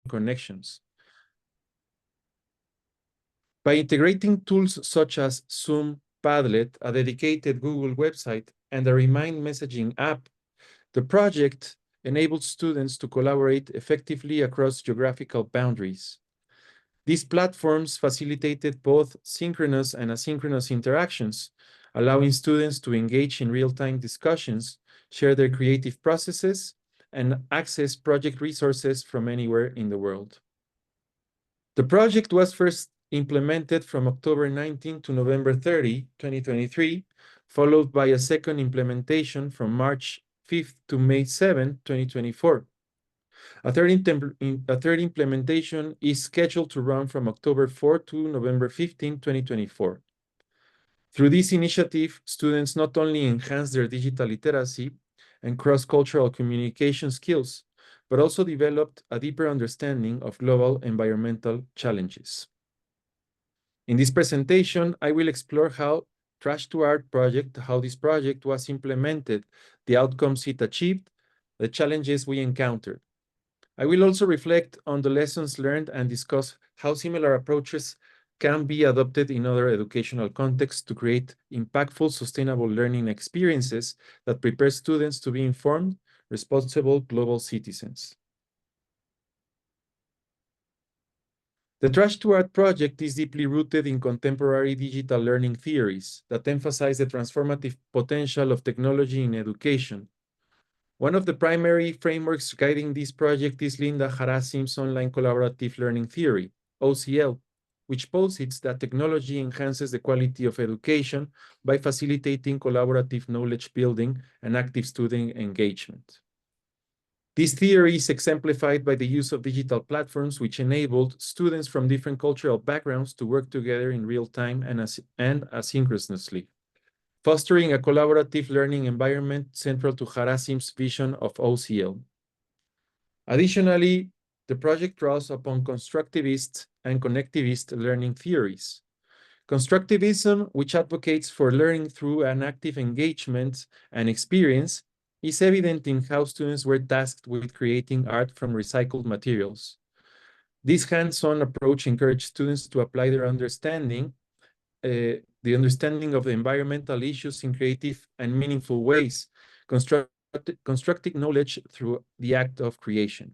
connections. By integrating tools such as Zoom, Padlet, a dedicated Google website, and a Remind messaging app, the project enabled students to collaborate effectively across geographical boundaries. These platforms facilitated both synchronous and asynchronous interactions, allowing students to engage in real-time discussions, share their creative processes, and access project resources from anywhere in the world. The project was first implemented from October 19 to November 30, 2023, followed by a second implementation from March 5th to May 7, 2024. A third implementation is scheduled to run from October 4 to November 15, 2024. Through this initiative, students not only enhance their digital literacy and cross-cultural communication skills, but also developed a deeper understanding of global environmental challenges. In this presentation, I will explore how how this project was implemented, the outcomes it achieved, the challenges we encountered. I will also reflect on the lessons learned and discuss how similar approaches can be adopted in other educational contexts to create impactful, sustainable learning experiences that prepare students to be informed, responsible global citizens. The Trash to Art project is deeply rooted in contemporary digital learning theories that emphasize the transformative potential of technology in education. One of the primary frameworks guiding this project is Linda Harasim's online collaborative learning theory, OCL, which posits that technology enhances the quality of education by facilitating collaborative knowledge building and active student engagement. This theory is exemplified by the use of digital platforms which enabled students from different cultural backgrounds to work together in real time and asynchronously, fostering a collaborative learning environment central to Harasim's vision of OCL. Additionally, the project draws upon constructivist and connectivist learning theories. Constructivism, which advocates for learning through an active engagement and experience, is evident in how students were tasked with creating art from recycled materials. This hands-on approach encouraged students to apply their understanding of the environmental issues in creative and meaningful ways, constructing knowledge through the act of creation.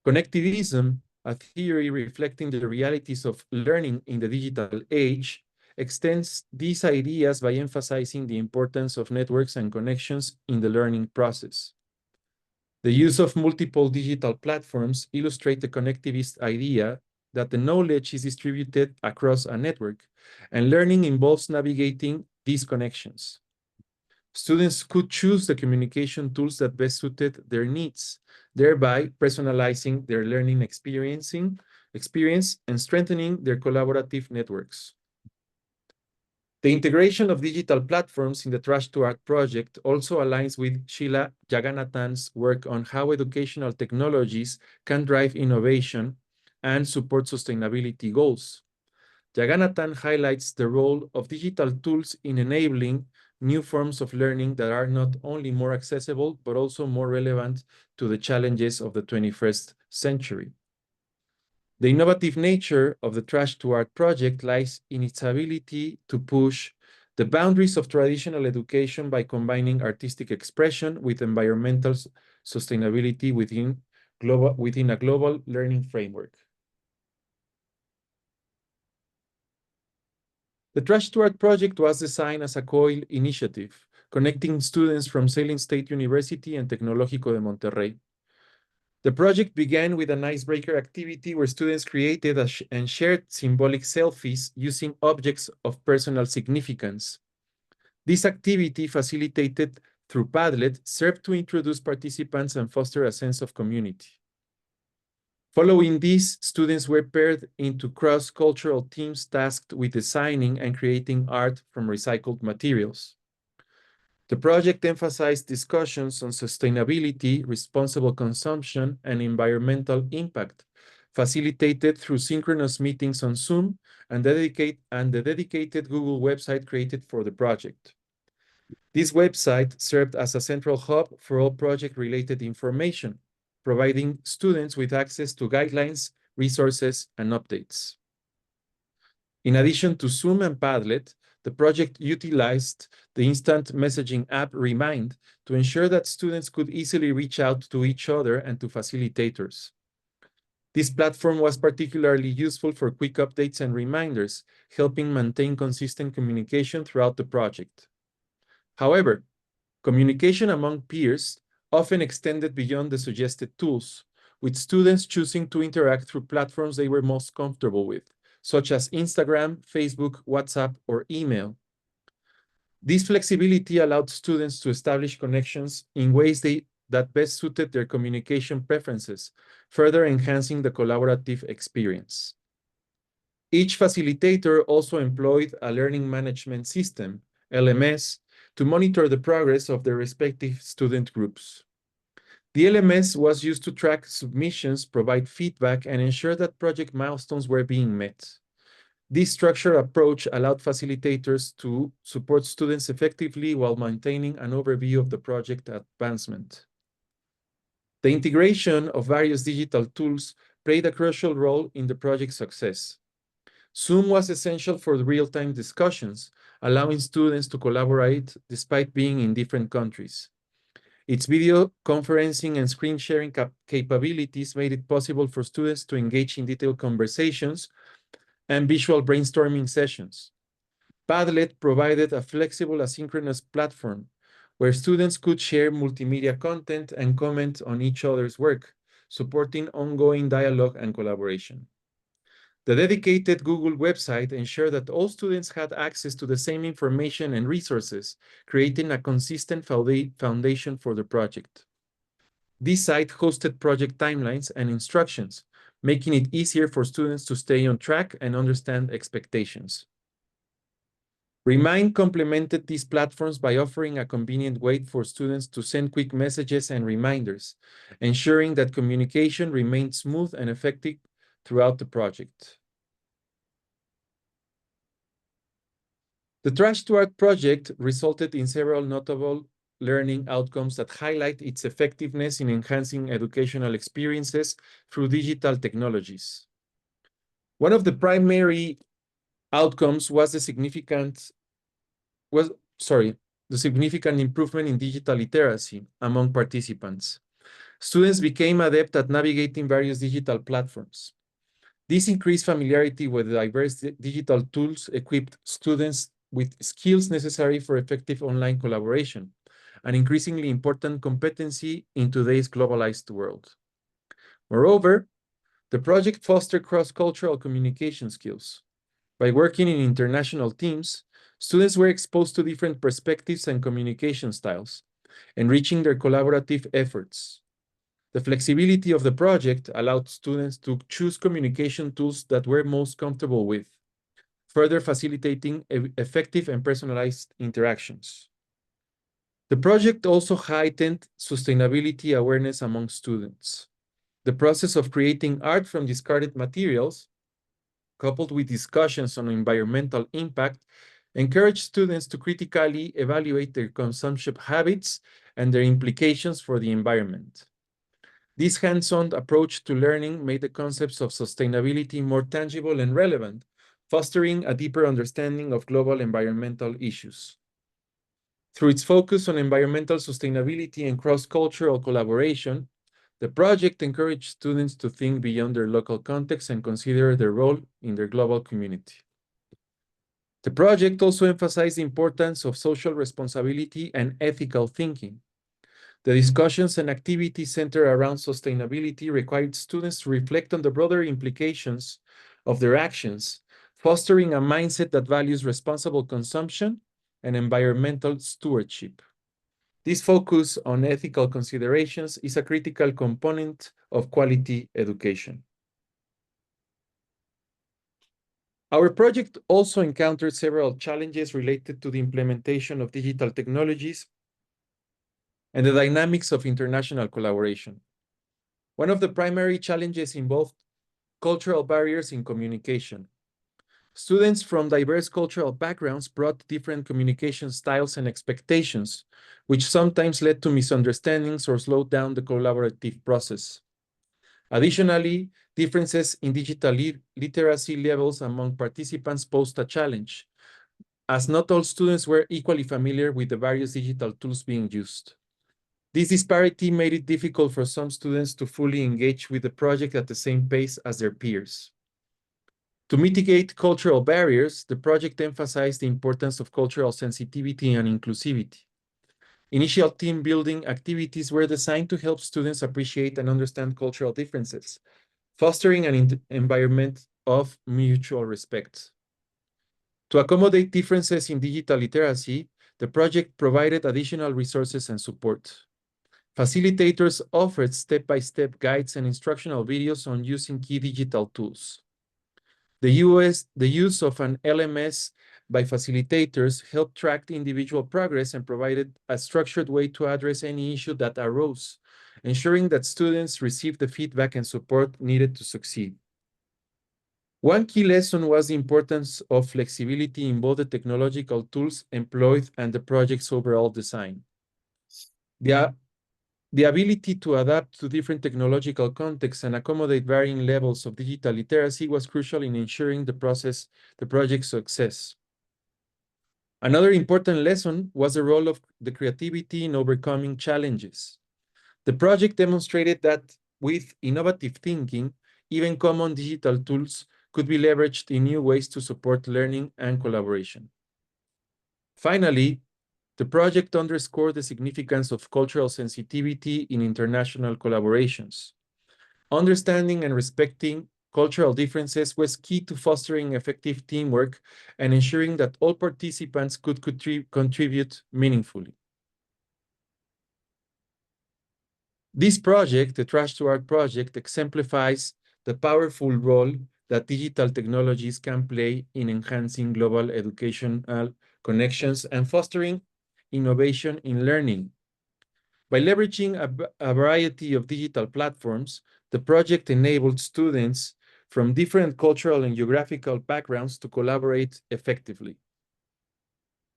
Connectivism, a theory reflecting the realities of learning in the digital age, extends these ideas by emphasizing the importance of networks and connections in the learning process. The use of multiple digital platforms illustrate the connectivist idea that the knowledge is distributed across a network, and learning involves navigating these connections. Students could choose the communication tools that best suited their needs, thereby personalizing their learning experience and strengthening their collaborative networks. The integration of digital platforms in the Trash to Art project also aligns with Sheila Jagannathan's work on how educational technologies can drive innovation and support sustainability goals. Jagannathan highlights the role of digital tools in enabling new forms of learning that are not only more accessible, but also more relevant to the challenges of the 21st century. The innovative nature of the Trash to Art project lies in its ability to push the boundaries of traditional education by combining artistic expression with environmental sustainability within a global learning framework. The Trash to Art project was designed as a COIL initiative, connecting students from Salem State University and Tecnológico de Monterrey. The project began with an icebreaker activity where students created and shared symbolic selfies using objects of personal significance. This activity, facilitated through Padlet, served to introduce participants and foster a sense of community. Following this, students were paired into cross-cultural teams tasked with designing and creating art from recycled materials. The project emphasized discussions on sustainability, responsible consumption, and environmental impact, facilitated through synchronous meetings on Zoom and the dedicated Google website created for the project. This website served as a central hub for all project-related information, providing students with access to guidelines, resources, and updates. In addition to Zoom and Padlet, the project utilized the instant messaging app Remind to ensure that students could easily reach out to each other and to facilitators. This platform was particularly useful for quick updates and reminders, helping maintain consistent communication throughout the project. However, communication among peers often extended beyond the suggested tools, with students choosing to interact through platforms they were most comfortable with, such as Instagram, Facebook, WhatsApp, or email. This flexibility allowed students to establish connections in ways that best suited their communication preferences, further enhancing the collaborative experience. Each facilitator also employed a learning management system, LMS, to monitor the progress of their respective student groups. The LMS was used to track submissions, provide feedback, and ensure that project milestones were being met. This structured approach allowed facilitators to support students effectively while maintaining an overview of the project advancement. The integration of various digital tools played a crucial role in the project's success. Zoom was essential for the real-time discussions, allowing students to collaborate despite being in different countries. Its video conferencing and screen sharing capabilities made it possible for students to engage in detailed conversations and visual brainstorming sessions. Padlet provided a flexible asynchronous platform where students could share multimedia content and comment on each other's work, supporting ongoing dialogue and collaboration. The dedicated Google website ensured that all students had access to the same information and resources, creating a consistent foundation for the project. This site hosted project timelines and instructions, making it easier for students to stay on track and understand expectations. Remind complemented these platforms by offering a convenient way for students to send quick messages and reminders, ensuring that communication remained smooth and effective throughout the project. The Trash to Art project resulted in several notable learning outcomes that highlight its effectiveness in enhancing educational experiences through digital technologies. One of the primary outcomes was the significant improvement in digital literacy among participants. Students became adept at navigating various digital platforms. This increased familiarity with diverse digital tools equipped students with skills necessary for effective online collaboration, an increasingly important competency in today's globalized world. Moreover, the project fostered cross-cultural communication skills. By working in international teams, students were exposed to different perspectives and communication styles, enriching their collaborative efforts. The flexibility of the project allowed students to choose communication tools that were most comfortable with, further facilitating effective and personalized interactions. The project also heightened sustainability awareness among students. The process of creating art from discarded materials, coupled with discussions on environmental impact, encouraged students to critically evaluate their consumption habits and their implications for the environment. This hands-on approach to learning made the concepts of sustainability more tangible and relevant, fostering a deeper understanding of global environmental issues. Through its focus on environmental sustainability and cross-cultural collaboration, the project encouraged students to think beyond their local context and consider their role in their global community. The project also emphasized the importance of social responsibility and ethical thinking. The discussions and activities centered around sustainability required students to reflect on the broader implications of their actions, fostering a mindset that values responsible consumption and environmental stewardship. This focus on ethical considerations is a critical component of quality education. Our project also encountered several challenges related to the implementation of digital technologies and the dynamics of international collaboration. One of the primary challenges involved cultural barriers in communication. Students from diverse cultural backgrounds brought different communication styles and expectations, which sometimes led to misunderstandings or slowed down the collaborative process. Additionally, differences in digital literacy levels among participants posed a challenge, as not all students were equally familiar with the various digital tools being used. This disparity made it difficult for some students to fully engage with the project at the same pace as their peers. To mitigate cultural barriers, the project emphasized the importance of cultural sensitivity and inclusivity. Initial team building activities were designed to help students appreciate and understand cultural differences, fostering an environment of mutual respect. To accommodate differences in digital literacy, the project provided additional resources and support. Facilitators offered step-by-step guides and instructional videos on using key digital tools. The use of an LMS by facilitators helped track the individual progress and provided a structured way to address any issue that arose, ensuring that students received the feedback and support needed to succeed. One key lesson was the importance of flexibility in both the technological tools employed and the project's overall design. The ability to adapt to different technological contexts and accommodate varying levels of digital literacy was crucial in ensuring the project's success. Another important lesson was the role of the creativity in overcoming challenges. The project demonstrated that with innovative thinking, even common digital tools could be leveraged in new ways to support learning and collaboration. Finally, the project underscored the significance of cultural sensitivity in international collaborations. Understanding and respecting cultural differences was key to fostering effective teamwork and ensuring that all participants could contribute meaningfully. This project, the Trash to Art project, exemplifies the powerful role that digital technologies can play in enhancing global educational connections and fostering innovation in learning. By leveraging a variety of digital platforms, the project enabled students from different cultural and geographical backgrounds to collaborate effectively.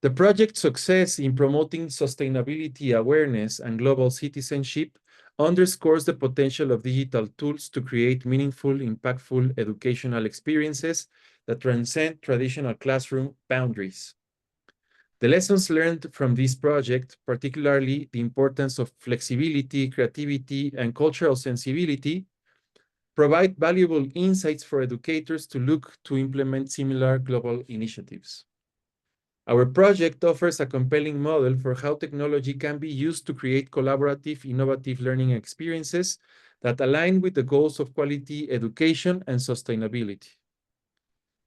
The project's success in promoting sustainability awareness and global citizenship underscores the potential of digital tools to create meaningful, impactful educational experiences that transcend traditional classroom boundaries. The lessons learned from this project, particularly the importance of flexibility, creativity, and cultural sensibility, provide valuable insights for educators to look to implement similar global initiatives. Our project offers a compelling model for how technology can be used to create collaborative, innovative learning experiences that align with the goals of quality education and sustainability.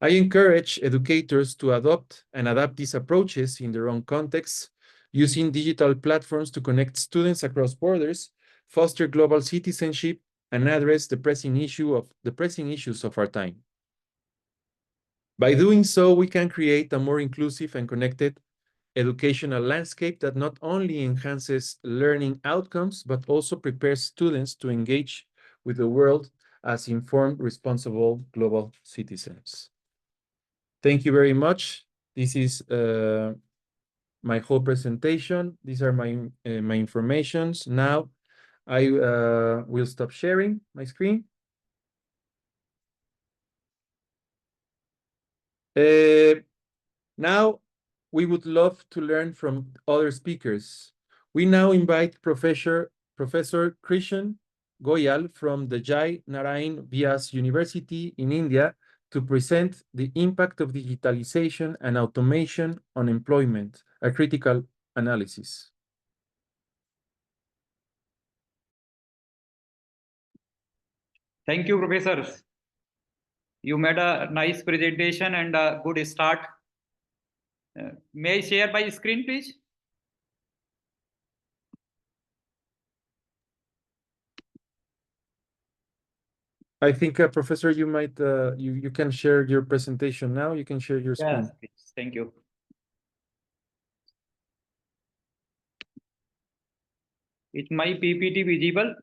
I encourage educators to adopt and adapt these approaches in their own contexts, using digital platforms to connect students across borders, foster global citizenship, and address the pressing issues of our time. By doing so, we can create a more inclusive and connected educational landscape that not only enhances learning outcomes, but also prepares students to engage with the world as informed, responsible global citizens. Thank you very much. This is my whole presentation. These are my informations. Now I will stop sharing my screen. Now we would love to learn from other speakers. We now invite Professor Krishn Goyal from the Jai Narayan Vyas University in India to present the impact of digitalization and automation on employment, a critical analysis. Thank you, professors. You made a nice presentation and a good start. May I share my screen, please? I think, Professor, you might you can share your presentation now. You can share your screen. Yes, please. Thank you. Is my PPT visible?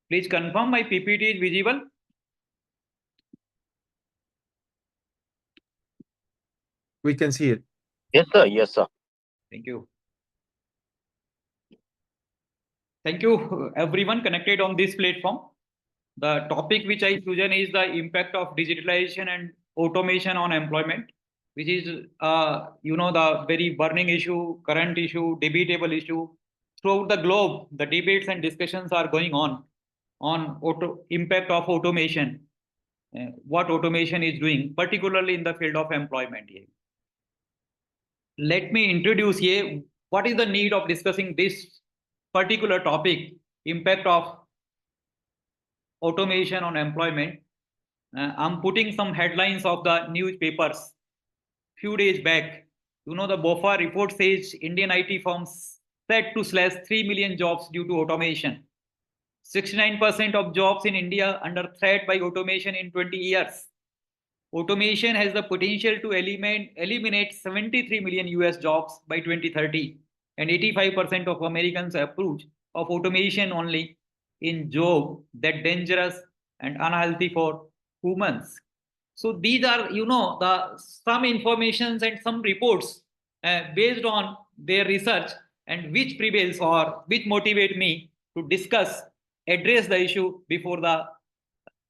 Please confirm my PPT is visible. We can see it. Yes, sir. Yes, sir. Thank you. Thank you, everyone connected on this platform. The topic which I chosen is the impact of digitalization and automation on employment, which is, the very burning issue, current issue, debatable issue. Throughout the globe, the debates and discussions are going on impact of automation, what automation is doing, particularly in the field of employment. Here. Let me introduce here what is the need of discussing this particular topic, impact of automation on employment. I'm putting some headlines of the newspapers. Few days back, the BOFA report says Indian IT firms set to slash 3 million jobs due to automation. 69% of jobs in India under threat by automation in 20 years. Automation has the potential to eliminate 73 million US jobs by 2030, and 85% of Americans approve of automation only in job that dangerous and unhealthy for humans. So these are, the some informations and some reports based on their research, and which prevails or which motivate me to address the issue before the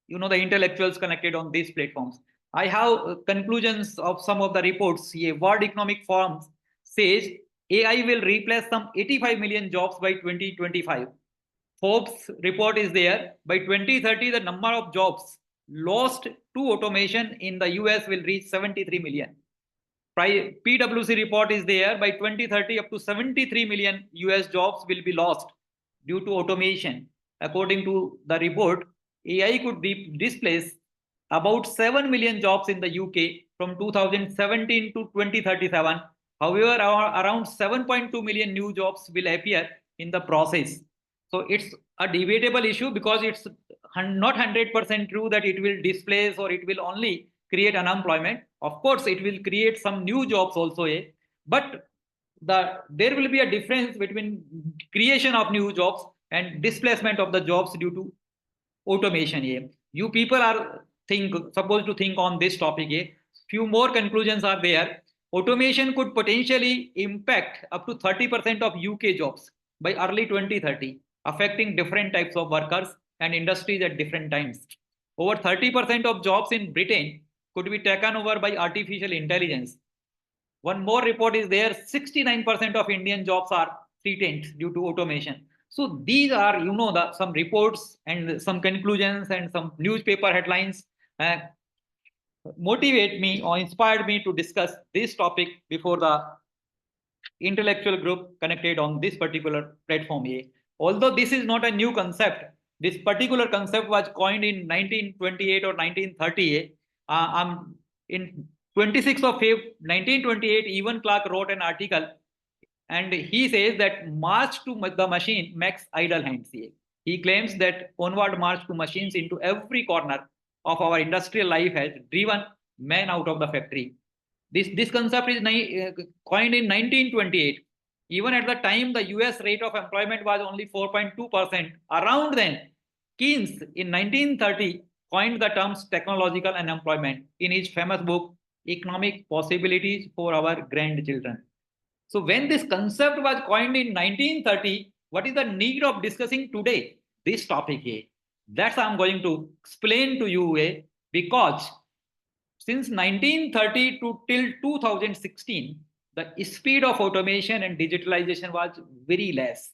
the intellectuals connected on these platforms. I have conclusions of some of the reports. A World Economic Forum says AI will replace some 85 million jobs by 2025. Forbes report is there. By 2030, the number of jobs lost to automation in the US will reach 73 million. PwC report is there. By 2030, up to 73 million US jobs will be lost due to automation. According to the report, AI could displace about 7 million jobs in the UK from 2017 to 2037. However, around 7.2 million new jobs will appear in the process. So it's a debatable issue because it's not 100% true that it will displace or it will only create unemployment. Of course, it will create some new jobs also, but there will be a difference between creation of new jobs and displacement of the jobs due to automation. You people are supposed to think on this topic. Few more conclusions are there. Automation could potentially impact up to 30% of UK jobs by early 2030, affecting different types of workers and industries at different times. Over 30% of jobs in Britain could be taken over by artificial intelligence. One more report is there. 69% of Indian jobs are threatened due to automation. So these are, some reports and some conclusions and some newspaper headlines motivate me or inspired me to discuss this topic before the intellectual group connected on this particular platform. Although this is not a new concept, this particular concept was coined in 1928 or 1930. In 26th of February 1928, Evan Clark wrote an article, and he says that march to the machine makes idle hands. He claims that onward march to machines into every corner of our industrial life has driven men out of the factory. This concept is coined in 1928. Even at the time, the US rate of employment was only 4.2%. Around then, Keynes in 1930 coined the terms technological unemployment in his famous book, Economic Possibilities for Our Grandchildren. So when this concept was coined in 1930, what is the need of discussing today this topic? That's I'm going to explain to you, because since 1930 to till 2016, the speed of automation and digitalization was very less.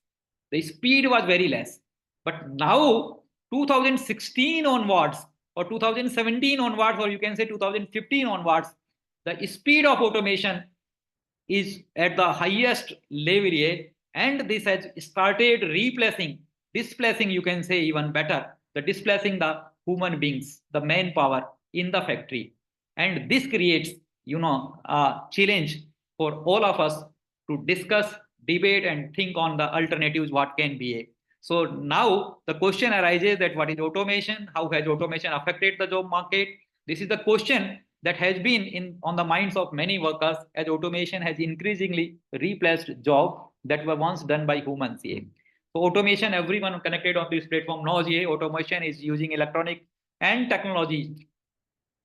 The speed was very less. But now, 2016 onwards, or 2017 onwards, or you can say 2015 onwards, the speed of automation is at the highest level, and this has started displacing, you can say even better, displacing the human beings, the manpower in the factory. And this creates, a challenge for all of us to discuss, debate, and think on the alternatives, what can be. So now the question arises that what is automation? How has automation affected the job market? This is the question that has been on the minds of many workers, as automation has increasingly replaced jobs that were once done by humans. So automation, everyone connected on this platform knows automation is using electronic and technology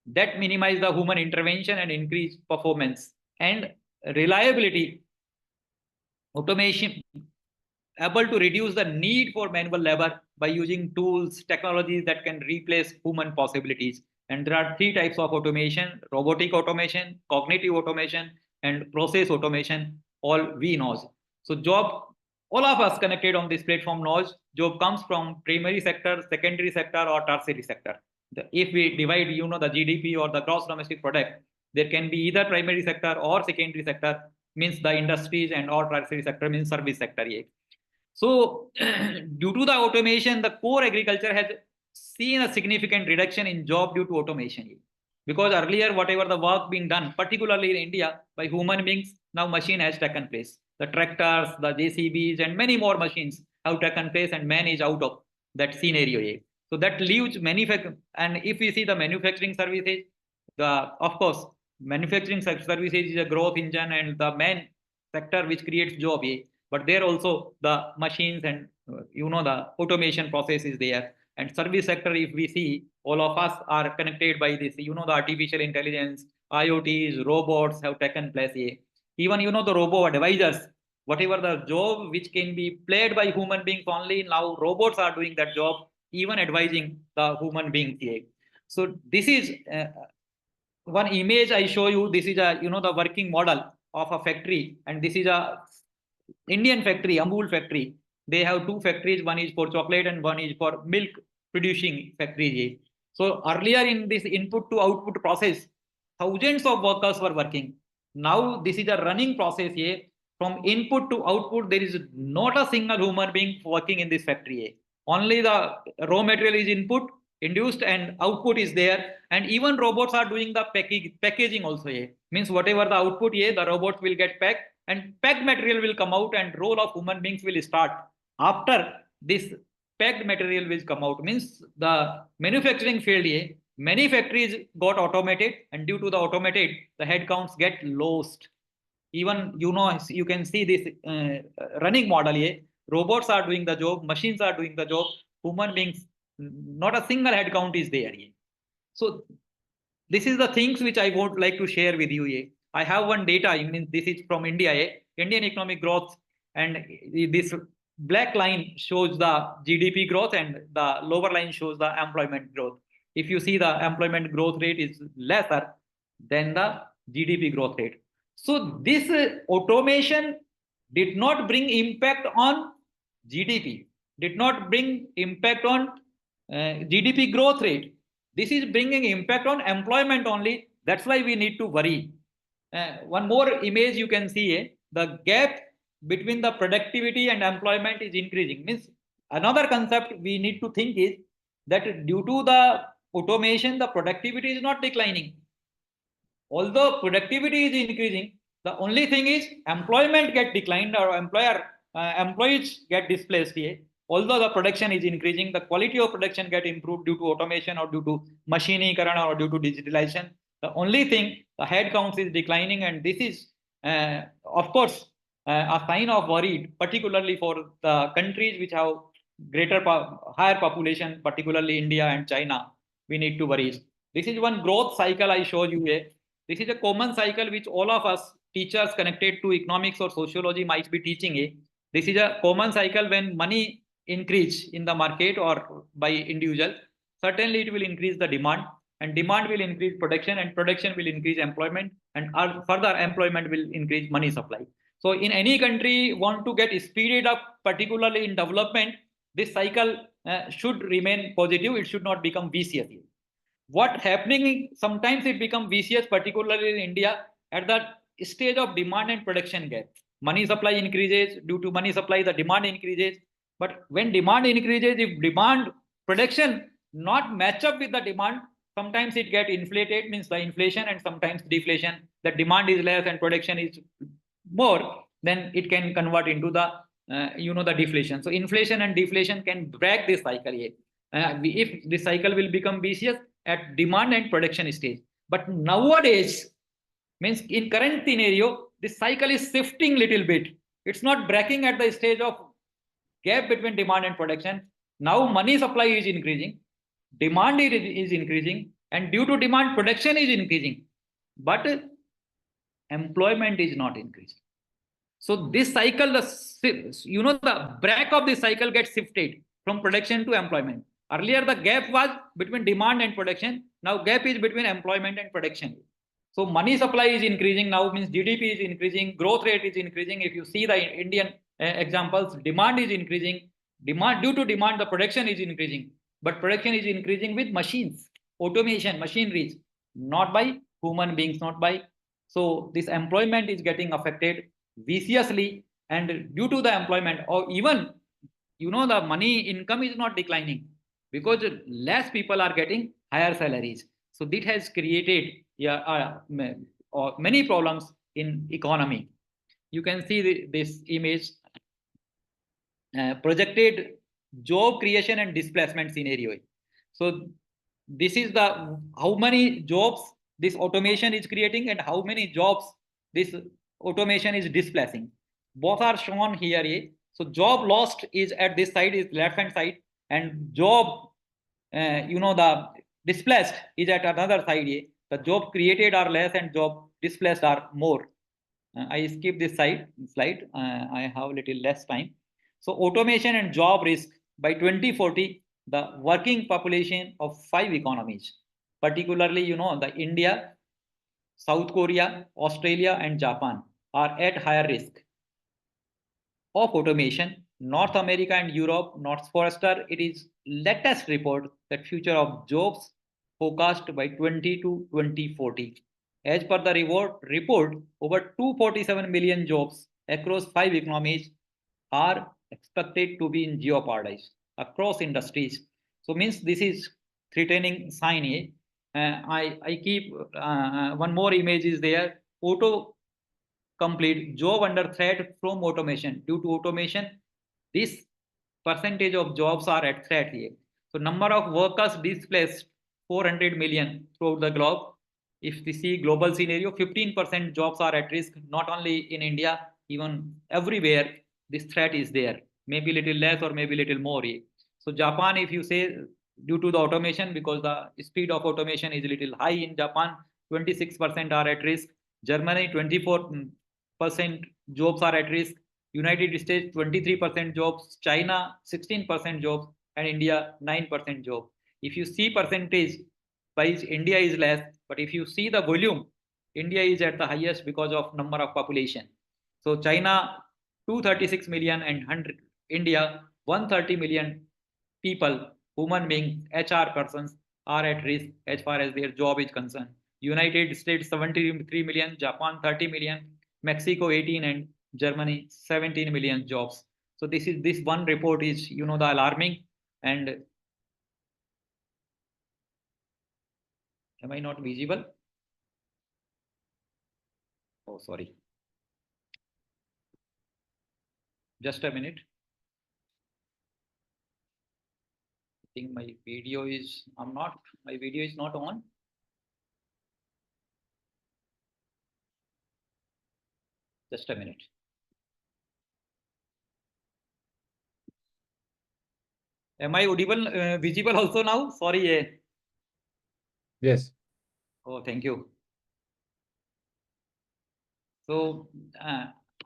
that minimize the human intervention and increase performance and reliability. Automation able to reduce the need for manual labor by using tools, technologies that can replace human possibilities. And there are three types of automation: robotic automation, cognitive automation, and process automation. All we know. So job, all of us connected on this platform knows job comes from primary sector, secondary sector, or tertiary sector. If we divide, the GDP or the gross domestic product, there can be either primary sector or secondary sector, means the industries, and or tertiary sector means service sector. Yeah. So, due to the automation, the core agriculture has seen a significant reduction in job due to automation. Because earlier, whatever the work being done, particularly in India, by human beings, now machine has taken place. The tractors, the JCBs, and many more machines have taken place and man is out of that scenario. So that leaves manufacturing. And if we see the manufacturing services, of course, manufacturing services is a growth engine and the main sector which creates job. But there also the machines and the automation process is there. And service sector, if we see, all of us are connected by this, the artificial intelligence, IoTs, robots have taken place here. Even the robo advisors, whatever the job which can be played by human beings only, now robots are doing that job, even advising the human beings here. So this is one image I show you. This is a the working model of a factory, and this is a Indian factory, Amul factory. They have two factories. One is for chocolate and one is for milk producing factories. So earlier in this input to output process, thousands of workers were working. Now this is a running process here. From input to output, there is not a single human being working in this factory. Only the raw material is input, induced, and output is there. And even robots are doing the packaging also. Means whatever the output, the robots will get packed and packed material will come out and role of human beings will start. After this packed material will come out, means the manufacturing field, many factories got automated, and due to the automated, the headcounts get lost. Even you can see this running model here. Robots are doing the job, machines are doing the job, human beings, not a single headcount is there here. So this is the things which I would like to share with you here. I have one data, this is from India, Indian economic growth, and this black line shows the GDP growth and the lower line shows the employment growth. If you see, the employment growth rate is lesser than the GDP growth rate. So this automation did not bring impact on GDP, did not bring impact on GDP growth rate. This is bringing impact on employment only. That's why we need to worry. One more image you can see, the gap between the productivity and employment is increasing. Means another concept we need to think is that due to the automation, the productivity is not declining. Although productivity is increasing, the only thing is employment get declined or employees get displaced here. Although the production is increasing, the quality of production get improved due to automation or due to machinery or due to digitalization. The only thing, the head count is declining, and this is, of course, a sign of worry, particularly for the countries which have higher population, particularly India and China. We need to worry. This is one growth cycle I showed you here. This is a common cycle which all of us teachers connected to economics or sociology might be teaching. This is a common cycle. When money increase in the market or by individual, certainly it will increase the demand, and demand will increase production, and production will increase employment, and further employment will increase money supply. So in any country want to get speeded up, particularly in development, this cycle should remain positive. It should not become vicious. What happening, sometimes it becomes vicious, particularly in India, at the stage of demand and production gap. Money supply increases, due to money supply the demand increases, but when demand increases, if demand production not match up with the demand, sometimes it get inflated, means the inflation, and sometimes deflation. The demand is less and production is more, then it can convert into the the deflation. So inflation and deflation can break this cycle here. If this cycle will become vicious at demand and production stage. But nowadays, means in current scenario, this cycle is shifting little bit. It's not breaking at the stage of gap between demand and production. Now money supply is increasing, demand is increasing, and due to demand, production is increasing, but employment is not increasing. So this cycle, the break of this cycle gets shifted from production to employment. Earlier, the gap was between demand and production. Now gap is between employment and production. So money supply is increasing now, means GDP is increasing, growth rate is increasing. If you see the Indian examples, demand is increasing. Due to demand, the production is increasing. But production is increasing with machines, automation, machineries, not by human beings, not by. So this employment is getting affected viciously, and due to the employment, or even the money income is not declining because less people are getting higher salaries. So this has created many problems in economy. You can see this image, projected job creation and displacement scenario. So this is the how many jobs this automation is creating and how many jobs this automation is displacing. Both are shown here. So job lost is at this side, is left hand side, and job the displaced is at another side. The job created are less and job displaced are more. I skip this slide. I have a little less time. So automation and job risk by 2040, the working population of 5 economies, particularly the India, South Korea, Australia, and Japan are at higher risk of automation. North America and Europe, North Forrester, it is latest report that future of jobs forecast by 20 to 2040. As per the report, over 247 million jobs across 5 economies are expected to be in jeopardy across industries. So means this is threatening sign. I keep one more image is there. Auto complete job under threat from automation. Due to automation, this percentage of jobs are at threat here. So number of workers displaced 400 million throughout the globe. If we see global scenario, 15% jobs are at risk, not only in India, even everywhere this threat is there. Maybe little less or maybe little more. So Japan, if you say due to the automation, because the speed of automation is a little high in Japan, 26% are at risk. Germany, 24% jobs are at risk. United States, 23% jobs. China, 16% jobs. And India, 9% jobs. If you see percentage wise, India is less. But if you see the volume, India is at the highest because of number of population. So China, 236 million, and India, 130 million people, human beings, HR persons are at risk as far as their job is concerned. United States, 73 million, Japan, 30 million, Mexico, 18, and Germany, 17 million jobs. So this one report is, the alarming. And am I not visible? Oh, sorry. Just a minute. I think my video is, my video is not on. Just a minute. Am I audible, visible also now? Sorry. Yes. Oh, thank you. So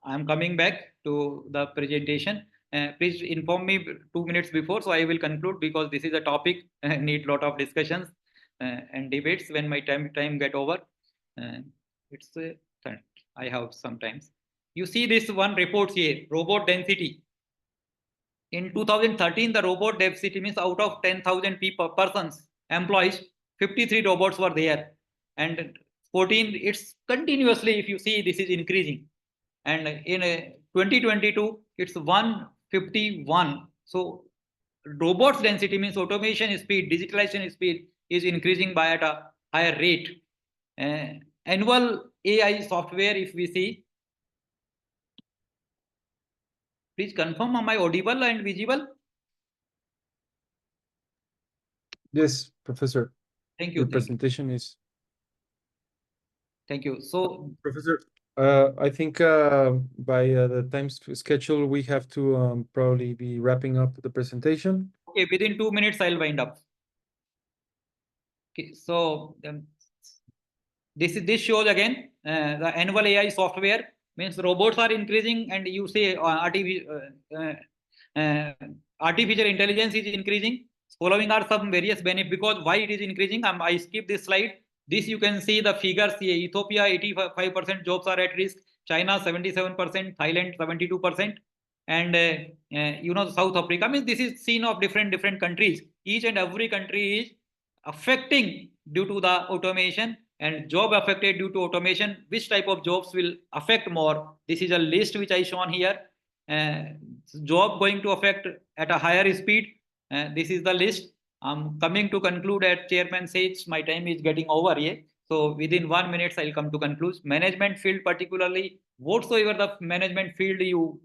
I'm coming back to the presentation. Please inform me 2 minutes before, so I will conclude, because this is a topic need lot of discussions and debates. When my time get over, it's I have sometimes. You see this one report here, robot density. In 2013, the robot density means out of 10,000 persons, employees, 53 robots were there, and 14, it's continuously, if you see, this is increasing. And in 2022, it's 151. So robots density means automation speed, digitalization speed is increasing by at a higher rate. Annual AI software, if we see, please confirm, am I audible and visible? Yes, Professor. Thank you. Your presentation is. Thank you. So, Professor, I think by the time schedule, we have to probably be wrapping up the presentation. Okay, within 2 minutes, I'll wind up. Okay, so this shows again the annual AI software means robots are increasing, and you say artificial intelligence is increasing. Following are some various benefits because why it is increasing. I skip this slide. This you can see the figures here. Ethiopia 85% jobs are at risk. China 77%, Thailand 72%, and South Africa. I mean, this is seen of different countries. Each and every country is affecting due to the automation, and job affected due to automation. Which type of jobs will affect more? This is a list which I shown here. Job going to affect at a higher speed. This is the list. I'm coming to conclude at chairman says my time is getting over here. So within 1 minute, I'll come to conclude. Management field, particularly whatsoever the management field you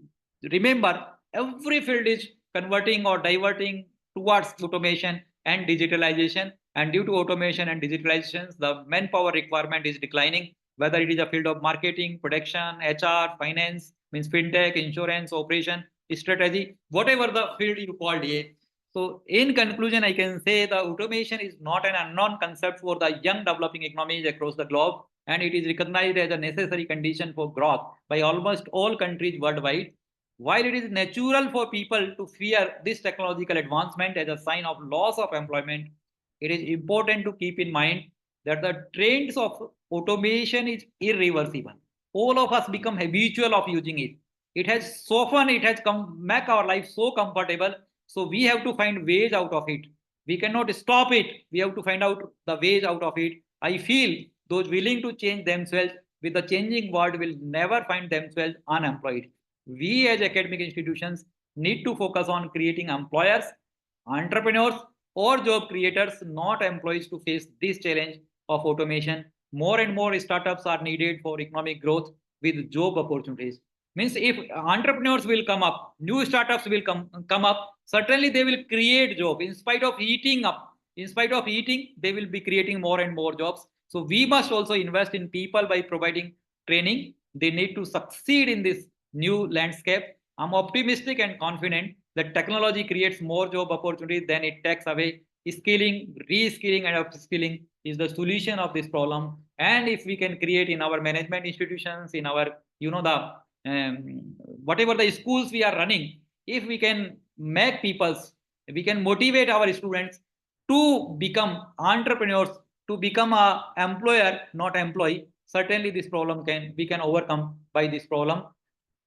remember, every field is converting or diverting towards automation and digitalization. And due to automation and digitalization, the manpower requirement is declining, whether it is a field of marketing, production, HR, finance, means fintech, insurance, operation, strategy, whatever the field you called here. So in conclusion, I can say the automation is not an unknown concept for the young developing economies across the globe, and it is recognized as a necessary condition for growth by almost all countries worldwide. While it is natural for people to fear this technological advancement as a sign of loss of employment, it is important to keep in mind that the trends of automation is irreversible. All of us become habitual of using it. It has softened, it has make our life so comfortable. So we have to find ways out of it. We cannot stop it. We have to find out the ways out of it. I feel those willing to change themselves with the changing world will never find themselves unemployed. We as academic institutions need to focus on creating employers, entrepreneurs, or job creators, not employees, to face this challenge of automation. More and more startups are needed for economic growth with job opportunities. Means if entrepreneurs will come up, new startups will come up, certainly they will create job in spite of eating up. In spite of eating, they will be creating more and more jobs. So we must also invest in people by providing training. They need to succeed in this new landscape. I'm optimistic and confident that technology creates more job opportunities than it takes away. Skilling, reskilling, and upskilling is the solution of this problem. And if we can create in our management institutions, in our, whatever the schools we are running, if we can make we can motivate our students to become entrepreneurs, to become a employer, not employee, certainly this problem we can overcome by this problem.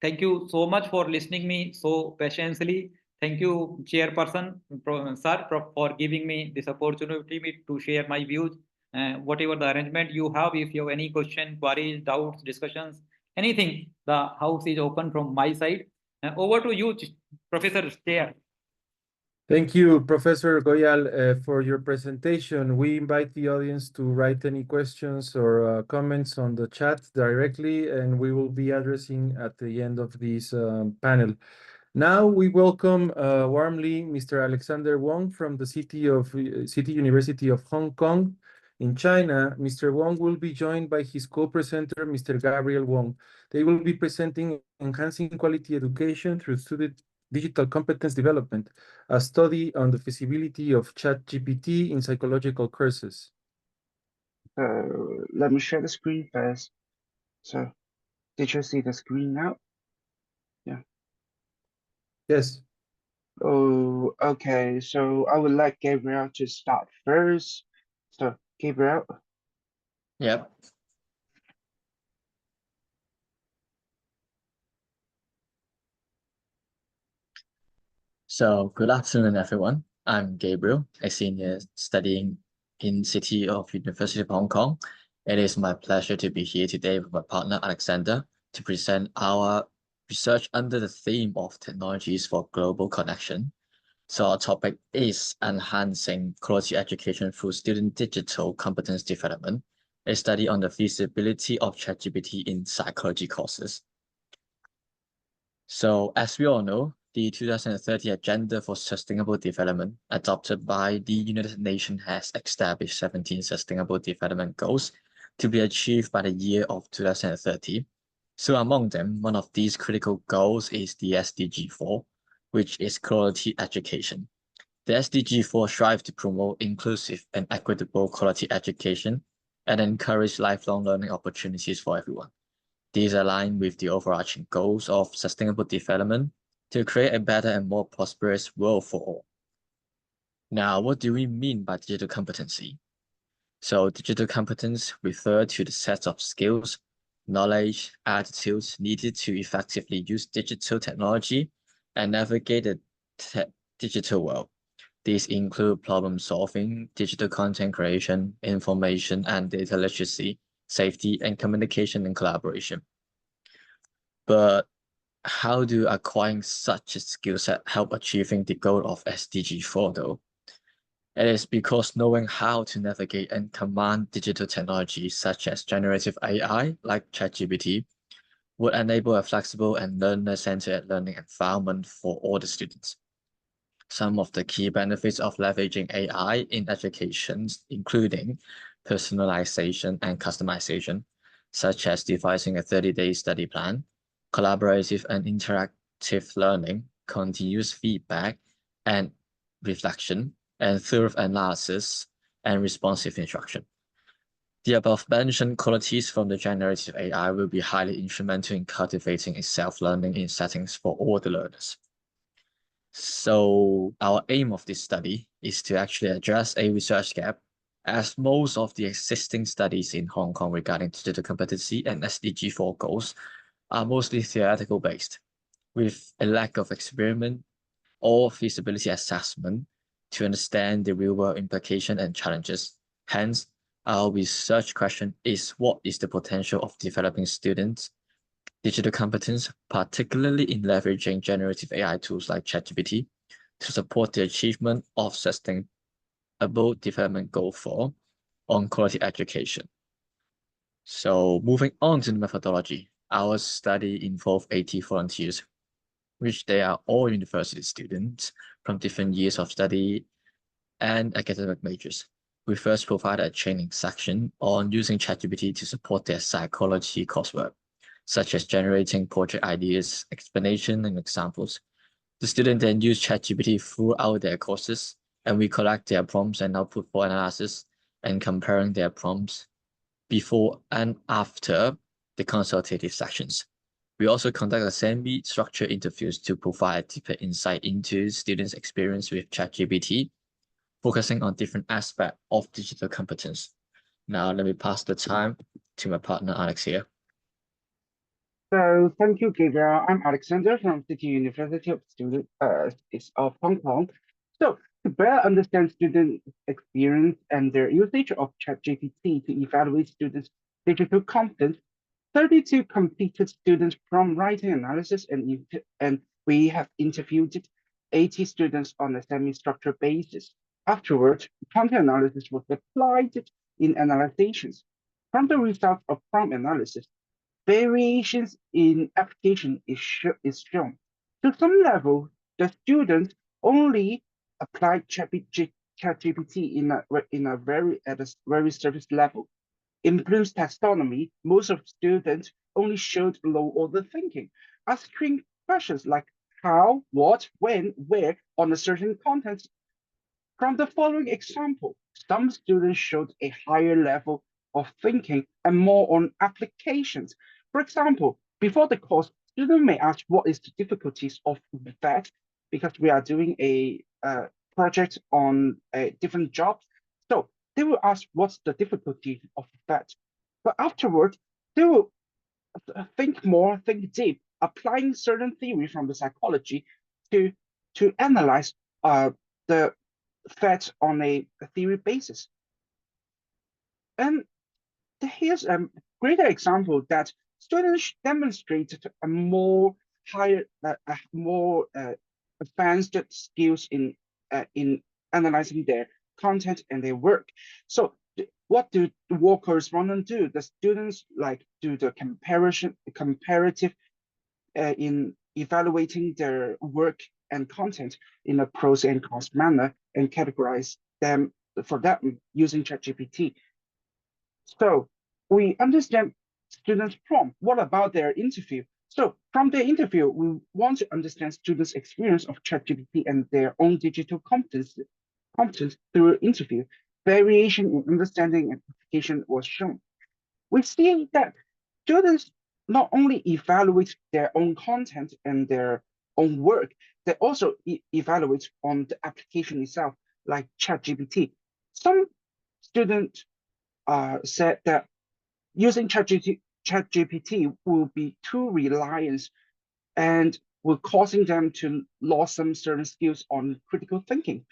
Thank you so much for listening me so patiently. Thank you, Chairperson, sir, for giving me this opportunity to share my views. Whatever the arrangement you have, if you have any question, queries, doubts, discussions, anything, the house is open from my side. Over to you, Professor Chair. Thank you, Professor Goyal, for your presentation. We invite the audience to write any questions or comments on the chat directly, and we will be addressing at the end of this panel. Now we welcome warmly Mr. Alexander Wong from the City University of Hong Kong in China. Mr. Wong will be joined by his co-presenter, Mr. Gabriel Wong. They will be presenting Enhancing Quality Education through Student Digital Competence Development, a study on the feasibility of ChatGPT in psychological courses. Let me share the screen first. So, did you see the screen now? Yeah. Yes. Oh, okay. So I would like Gabriel to start first. So, Gabriel. Yep. So good afternoon, everyone. I'm Gabriel, a senior studying in City of University of Hong Kong. It is my pleasure to be here today with my partner Alexander to present our research under the theme of technologies for global connection. So our topic is enhancing quality education through student digital competence development, a study on the feasibility of ChatGPT in psychology courses. So as we all know, the 2030 Agenda for Sustainable Development, adopted by the United Nations, has established 17 Sustainable Development Goals to be achieved by the year of 2030. So among them, one of these critical goals is the SDG 4, which is quality education. The SDG 4 strives to promote inclusive and equitable quality education and encourage lifelong learning opportunities for everyone. These align with the overarching goals of sustainable development to create a better and more prosperous world for all. Now, what do we mean by digital competency? So digital competence refers to the set of skills, knowledge, attitudes needed to effectively use digital technology and navigate the digital world. These include problem solving, digital content creation, information and data literacy, safety, and communication and collaboration. But how do acquiring such a skill set help achieving the goal of SDG 4 though? It is because knowing how to navigate and command digital technologies such as generative AI like ChatGPT would enable a flexible and learner-centered learning environment for all the students. Some of the key benefits of leveraging AI in education, including personalization and customization, such as devising a 30-day study plan, collaborative and interactive learning, continuous feedback and reflection, and thorough analysis and responsive instruction. The above-mentioned qualities from the generative AI will be highly instrumental in cultivating a self-learning in settings for all the learners. So our aim of this study is to actually address a research gap, as most of the existing studies in Hong Kong regarding digital competency and SDG 4 goals are mostly theoretical based, with a lack of experiment or feasibility assessment to understand the real-world implication and challenges. Hence, our research question is, what is the potential of developing students' digital competence, particularly in leveraging generative AI tools like ChatGPT, to support the achievement of sustainable development goal 4 on quality education. So moving on to the methodology, our study involved 80 volunteers, which they are all university students from different years of study and academic majors. We first provided a training section on using ChatGPT to support their psychology coursework, such as generating project ideas, explanation, and examples. The students then use ChatGPT throughout their courses, and we collect their prompts and output for analysis and comparing their prompts before and after the consultative sections. We also conduct semi-structured interviews to provide deeper insight into students' experience with ChatGPT, focusing on different aspects of digital competence. Now, let me pass the time to my partner, Alex here. So thank you, Gabriel. I'm Alexander from City University of Hong Kong. So to better understand student experience and their usage of ChatGPT to evaluate students' digital competence, 32 completed students from writing analysis and we have interviewed 80 students on a semi-structured basis. Afterwards, content analysis was applied in analyzations. From the results of prompt analysis, variations in application is shown. To some level, the students only applied ChatGPT at a very surface level. In Bloom's taxonomy, most of students only showed low-order thinking, asking questions like how, what, when, where on a certain content. From the following example, some students showed a higher level of thinking and more on applications. For example, before the course, students may ask what is the difficulties of that, because we are doing a project on different jobs. So they will ask what's the difficulty of that. But afterwards, they will think deep, applying certain theory from the psychology to analyze the facts on a theory basis. And here's a greater example that students demonstrated a more advanced skills in analyzing their content and their work. So what do the work correspondents do? The students do the comparative in evaluating their work and content in a pros and cons manner and categorize them for that using ChatGPT. So we understand students' prompt? What about their interview? So from their interview, we want to understand students' experience of ChatGPT and their own digital competence through interview. Variation in understanding and application was shown. We see that students not only evaluate their own content and their own work, they also evaluate on the application itself, like ChatGPT. Some students said that using ChatGPT will be too reliant and will causing them to lose some certain skills on critical thinking.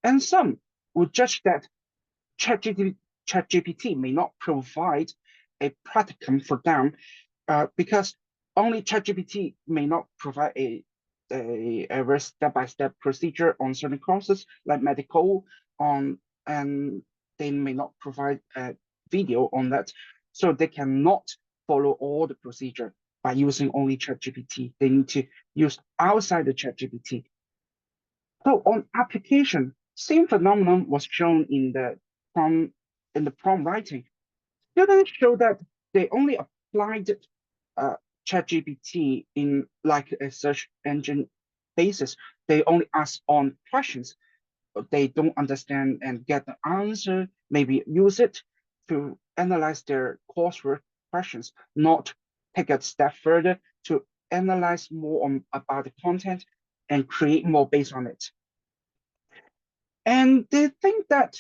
And some would judge that ChatGPT may not provide a practicum for them because only ChatGPT may not provide a very step-by-step procedure on certain courses like medical and they may not provide a video on that. So they cannot follow all the procedure by using only ChatGPT. They need to use outside the ChatGPT. So on application, same phenomenon was shown in the prompt writing. Students show that they only applied ChatGPT in like a search engine basis. They only ask on questions. They don't understand and get the answer, maybe use it to analyze their coursework questions, not take a step further to analyze more about the content and create more based on it. And they think that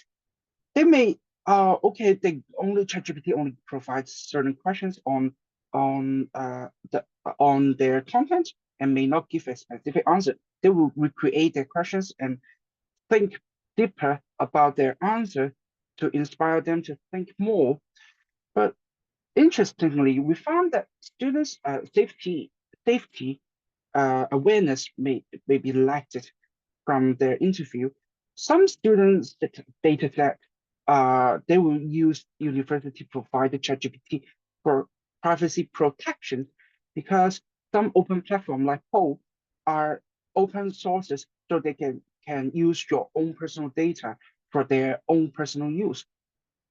they may okay, they only ChatGPT only provides certain questions on their content and may not give a specific answer. They will recreate their questions and think deeper about their answer to inspire them to think more. But interestingly, we found that students' safety awareness may be lacked from their interview. Some students stated that they will use university-provided ChatGPT for privacy protection because some open platform like COIL are open sources, so they can use your own personal data for their own personal use.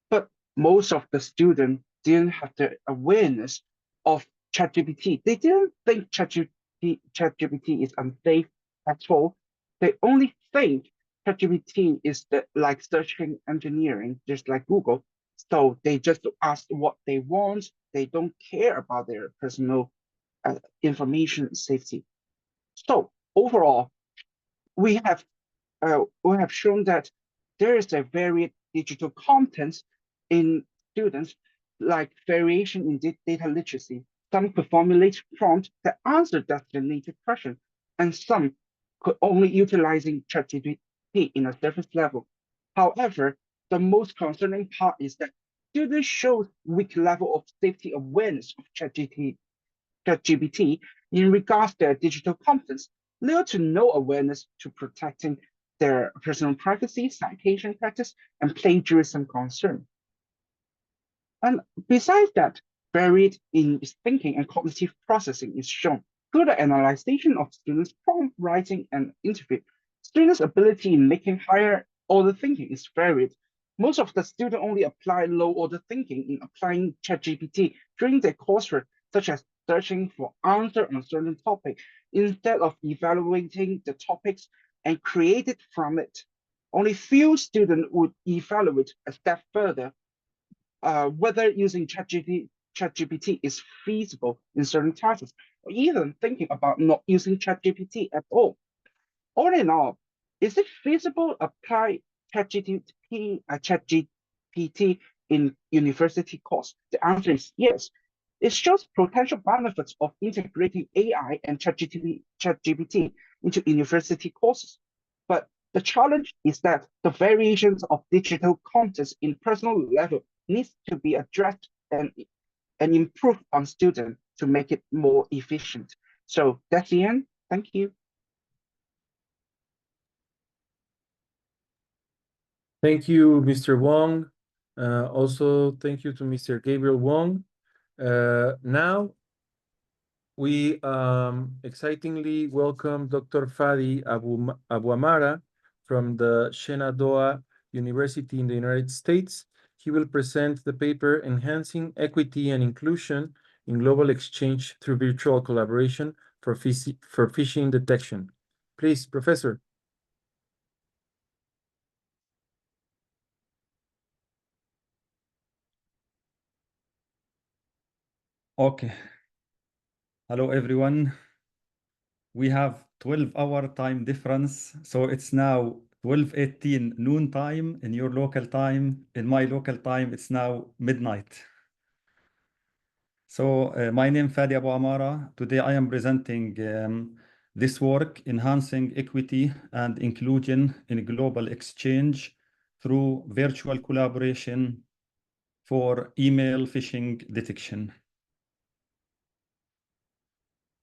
But most of the students didn't have the awareness of ChatGPT. They didn't think ChatGPT is unsafe at all. They only think ChatGPT is like search engineering, just like Google. So they just ask what they want. They don't care about their personal information safety. So overall, we have shown that there is a varied digital competence in students, like variation in data literacy. Some could formulate prompts that answer designated question, and some could only utilizing ChatGPT in a surface level. However, the most concerning part is that students show weak level of safety awareness of ChatGPT in regards to their digital competence, little to no awareness to protecting their personal privacy, citation practice, and plagiarism concern. And besides that, varied in thinking and cognitive processing is shown through the analyzation of students' prompt writing and interview. Students' ability in making higher order thinking is varied. Most of the students only apply low order thinking in applying ChatGPT during their coursework, such as searching for answer on certain topic instead of evaluating the topics and create it from it. Only few students would evaluate a step further whether using ChatGPT is feasible in certain tasks, or even thinking about not using ChatGPT at all. All in all, is it feasible to apply ChatGPT in university course? The answer is yes. It shows potential benefits of integrating AI and ChatGPT into university courses. But the challenge is that the variations of digital content in personal level needs to be addressed and improved on students to make it more efficient. So that's the end. Thank you. Thank you, Mr. Wong. Also, thank you to Mr. Gabriel Wong. Now, we excitingly welcome Dr. Fadi Abuamara from the Shenandoah University in the United States. he will present the paper Enhancing Equity and Inclusion in Global Exchange through Virtual Collaboration for Phishing Detection. Please, Professor. Okay. Hello, everyone. We have 12-hour time difference, so it's now 12:18 noon time in your local time. In my local time, it's now midnight. So my name is Fadi Abuamara. Today I am presenting this work, Enhancing Equity and Inclusion in Global Exchange through Virtual Collaboration for Email Phishing Detection.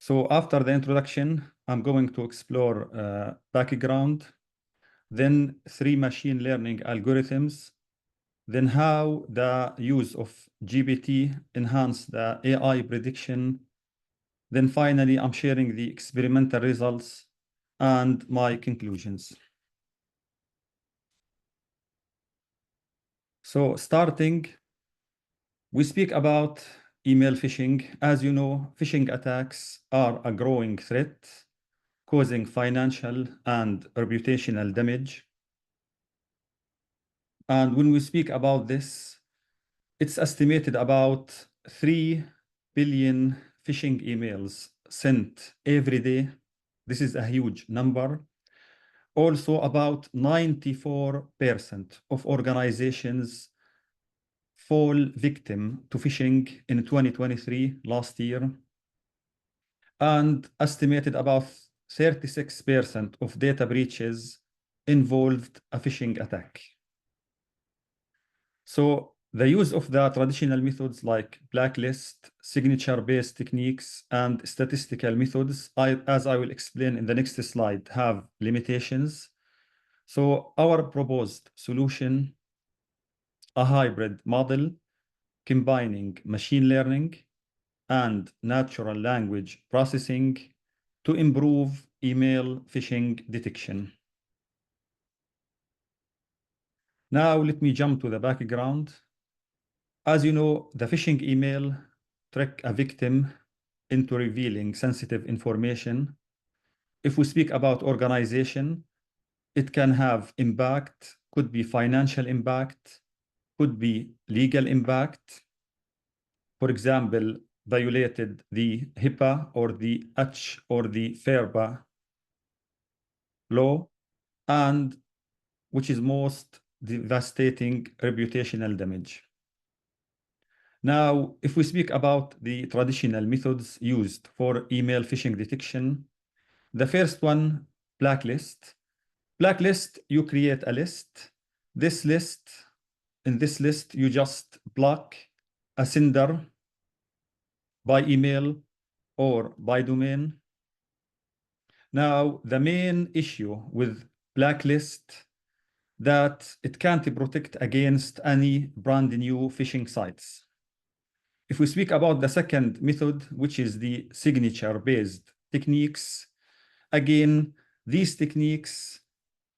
So after the introduction, I'm going to explore background, then 3 machine learning algorithms, then how the use of GPT enhance the AI prediction. Then finally, I'm sharing the experimental results and my conclusions. So starting, we speak about email phishing. As you know, phishing attacks are a growing threat, causing financial and reputational damage. And when we speak about this, it's estimated about 3 billion phishing emails sent every day. This is a huge number. Also, about 94% of organizations fall victim to phishing in 2023, last year, and estimated about 36% of data breaches involved a phishing attack. So the use of the traditional methods like blacklist, signature-based techniques, and statistical methods, as I will explain in the next slide, have limitations. So our proposed solution, a hybrid model combining machine learning and natural language processing to improve email phishing detection. Now let me jump to the background. As you know, the phishing email trick a victim into revealing sensitive information. If we speak about organization, it can have impact, could be financial impact, could be legal impact. For example, violated the HIPAA or the H or the FERPA law, and which is most devastating reputational damage. Now, if we speak about the traditional methods used for email phishing detection, the first one, blacklist. Blacklist, you create a list. In this list, you just block a sender by email or by domain. Now, the main issue with blacklist that it can't protect against any brand new phishing sites. If we speak about the second method, which is the signature-based techniques, again, these techniques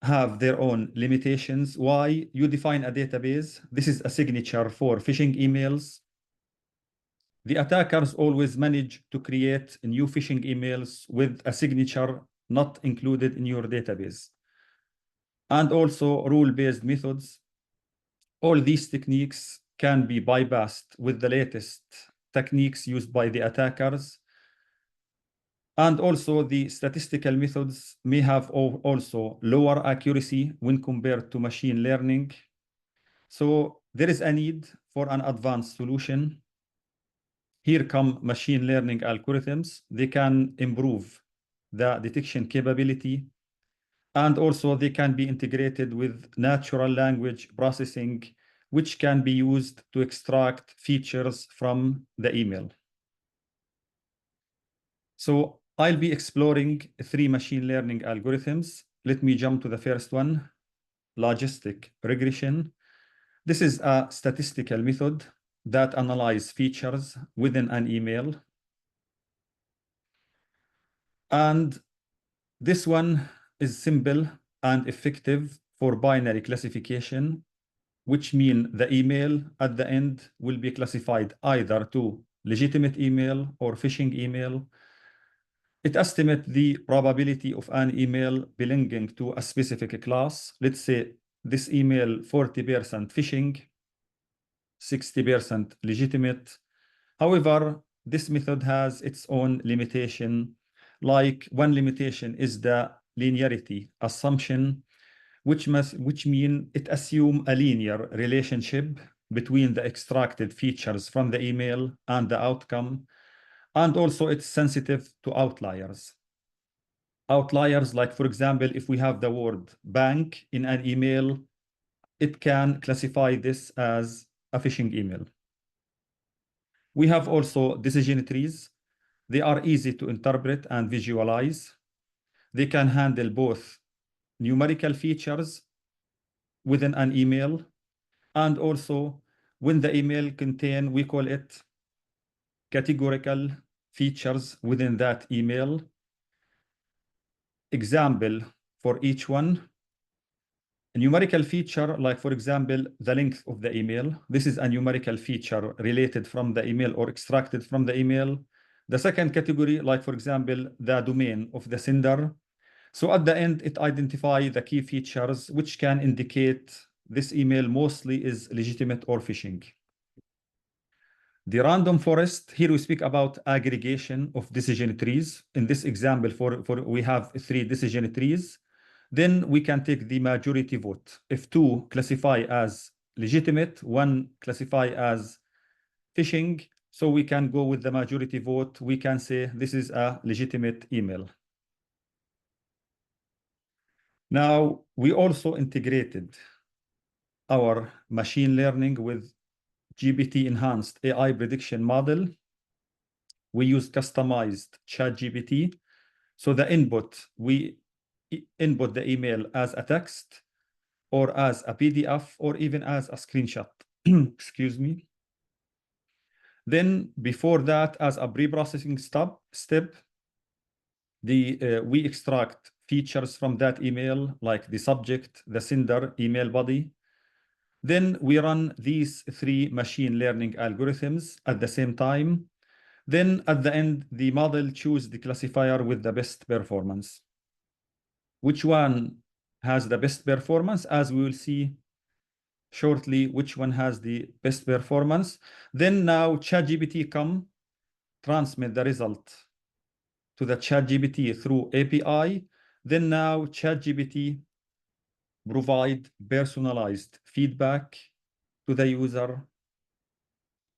have their own limitations. Why? You define a database. This is a signature for phishing emails. The attackers always manage to create new phishing emails with a signature not included in your database. And also rule-based methods. All these techniques can be bypassed with the latest techniques used by the attackers. And also the statistical methods may have also lower accuracy when compared to machine learning. So there is a need for an advanced solution. Here come machine learning algorithms. They can improve the detection capability, and also they can be integrated with natural language processing, which can be used to extract features from the email. So I'll be exploring 3 machine learning algorithms. Let me jump to the first one, logistic regression. This is a statistical method that analyzes features within an email. And this one is simple and effective for binary classification. which mean the email at the end will be classified either to legitimate email or phishing email. It estimates the probability of an email belonging to a specific class. Let's say this email 40% phishing, 60% legitimate. However, this method has its own limitation. Like one limitation is the linearity assumption, which mean it assume a linear relationship between the extracted features from the email and the outcome. And also it's sensitive to outliers. Outliers, like for example, if we have the word bank in an email, it can classify this as a phishing email. We have also decision trees. They are easy to interpret and visualize. They can handle both numerical features within an email, and also when the email contain, we call it categorical features within that email. Example for each one. A numerical feature, like for example, the length of the email. This is a numerical feature related from the email or extracted from the email. The second category, like for example, the domain of the sender. So at the end, it identifies the key features which can indicate this email mostly is legitimate or phishing. The random forest, here we speak about aggregation of decision trees. In this example, we have 3 decision trees. Then we can take the majority vote. If 2 classify as legitimate, 1 classify as phishing, so we can go with the majority vote. We can say this is a legitimate email. Now, we also integrated our machine learning with GPT enhanced AI prediction model. We use customized ChatGPT. So the input, we input the email as a text or as a PDF or even as a screenshot. Excuse me. Then before that, as a pre-processing step, we extract features from that email, like the subject, the sender, email body. Then we run these 3 machine learning algorithms at the same time. Then at the end, the model chooses the classifier with the best performance. Which one has the best performance? As we will see shortly, which one has the best performance. Then now ChatGPT transmit the result to the ChatGPT through API. Then now ChatGPT provide personalized feedback to the user,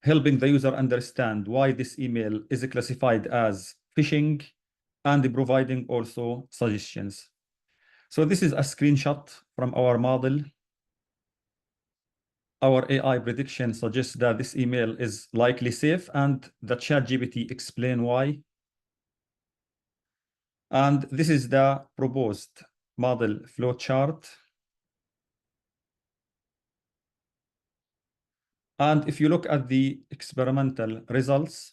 helping the user understand why this email is classified as phishing, and providing also suggestions. So this is a screenshot from our model. Our AI prediction suggests that this email is likely safe, and the ChatGPT explain why. And this is the proposed model flowchart. And if you look at the experimental results,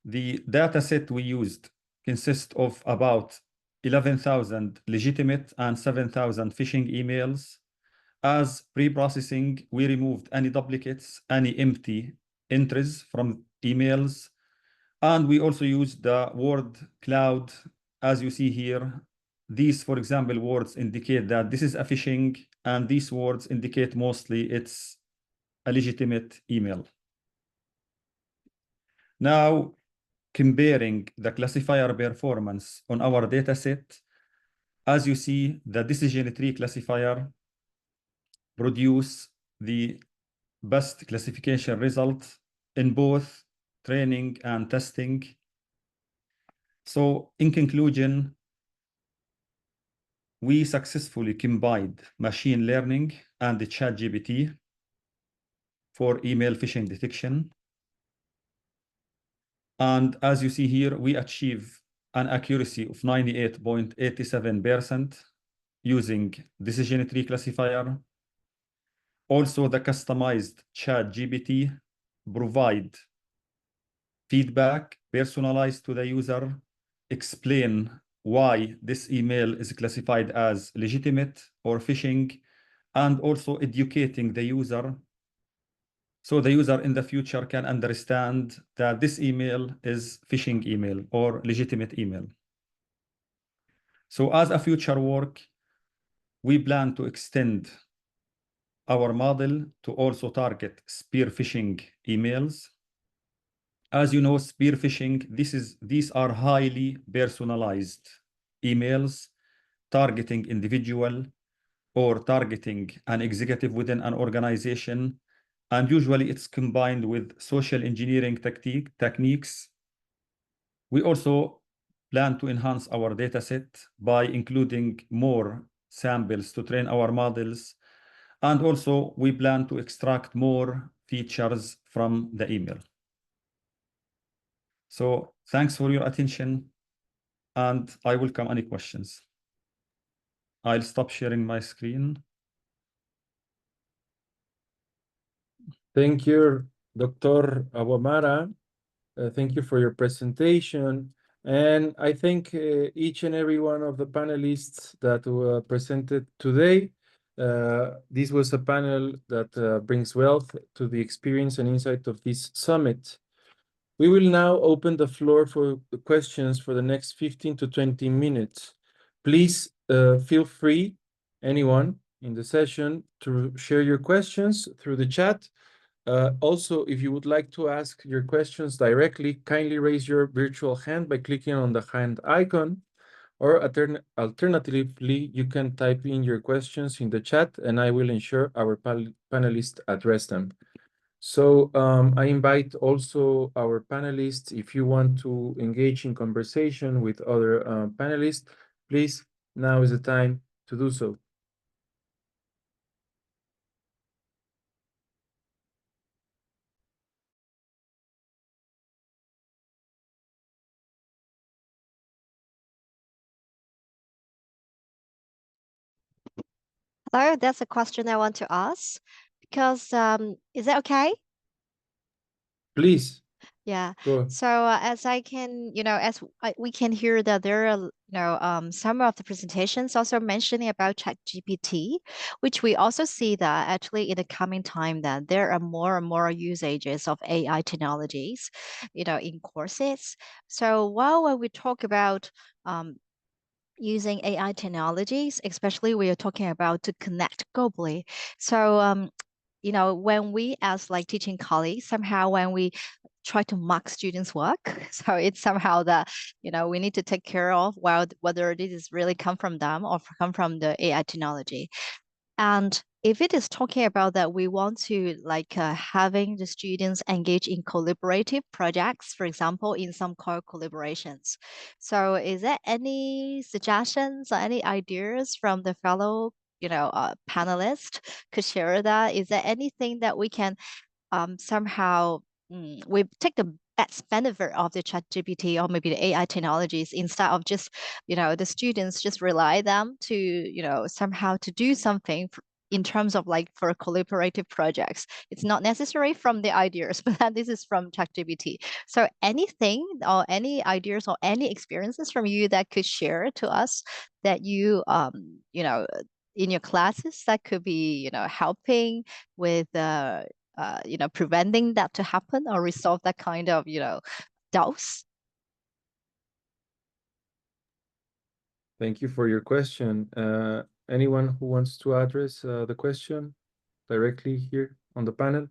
the data set we used consists of about 11,000 legitimate and 7,000 phishing emails. As pre-processing, we removed any duplicates, any empty entries from emails. And we also used the word cloud. As you see here, these, for example, words indicate that this is a phishing, and these words indicate mostly it's a legitimate email. Now, comparing the classifier performance on our data set, as you see, the decision tree classifier produce the best classification result in both training and testing. So in conclusion, we successfully combined machine learning and the ChatGPT for email phishing detection. And as you see here, we achieve an accuracy of 98.87% using decision tree classifier. Also, the customized ChatGPT provide feedback personalized to the user, explain why this email is classified as legitimate or phishing, and also educating the user, so the user in the future can understand that this email is phishing email or legitimate email. So as a future work, we plan to extend our model to also target spear phishing emails. As you know, spear phishing, these are highly personalized emails targeting individual or targeting an executive within an organization. And usually it's combined with social engineering techniques. We also plan to enhance our data set by including more samples to train our models. And also we plan to extract more features from the email. So thanks for your attention, and I welcome any questions. I'll stop sharing my screen. Thank you, Dr. Abuamara. Thank you for your presentation. And I thank each and every one of the panelists that were presented today. This was a panel that brings wealth to the experience and insight of this summit. We will now open the floor for questions for the next 15 to 20 minutes. Please feel free, anyone in the session, to share your questions through the chat. Also, if you would like to ask your questions directly, kindly raise your virtual hand by clicking on the hand icon, or alternatively, you can type in your questions in the chat and I will ensure our panelists address them. So I invite also our panelists, if you want to engage in conversation with other panelists, please, now is the time to do so. Hello, that's a question I want to ask because is that okay? Please, Yeah. go. So as I can, we can hear that there are, some of the presentations also mentioning about ChatGPT, which we also see that actually in the coming time that there are more and more usages of AI technologies, in courses. So while when we talk about using AI technologies, especially we are talking about to connect globally. So when we as like teaching colleagues, somehow when we try to mark students' work, so it's somehow that we need to take care of whether this is really come from them or come from the AI technology. And if it is talking about that, we want to having the students engage in collaborative projects, for example, in some COIL collaborations. So is there any suggestions or any ideas from the fellow, panelists could share that? Is there anything that we can somehow we take the best benefit of the ChatGPT or maybe the AI technologies instead of just, the students just rely them to, somehow to do something in terms of for collaborative projects. It's not necessary from the ideas, but this is from ChatGPT. So anything or any ideas or any experiences from you that could share to us that you, in your classes that could be, helping with preventing that to happen or resolve that kind of, doubts? Thank you for your question. Anyone who wants to address the question directly here on the panel?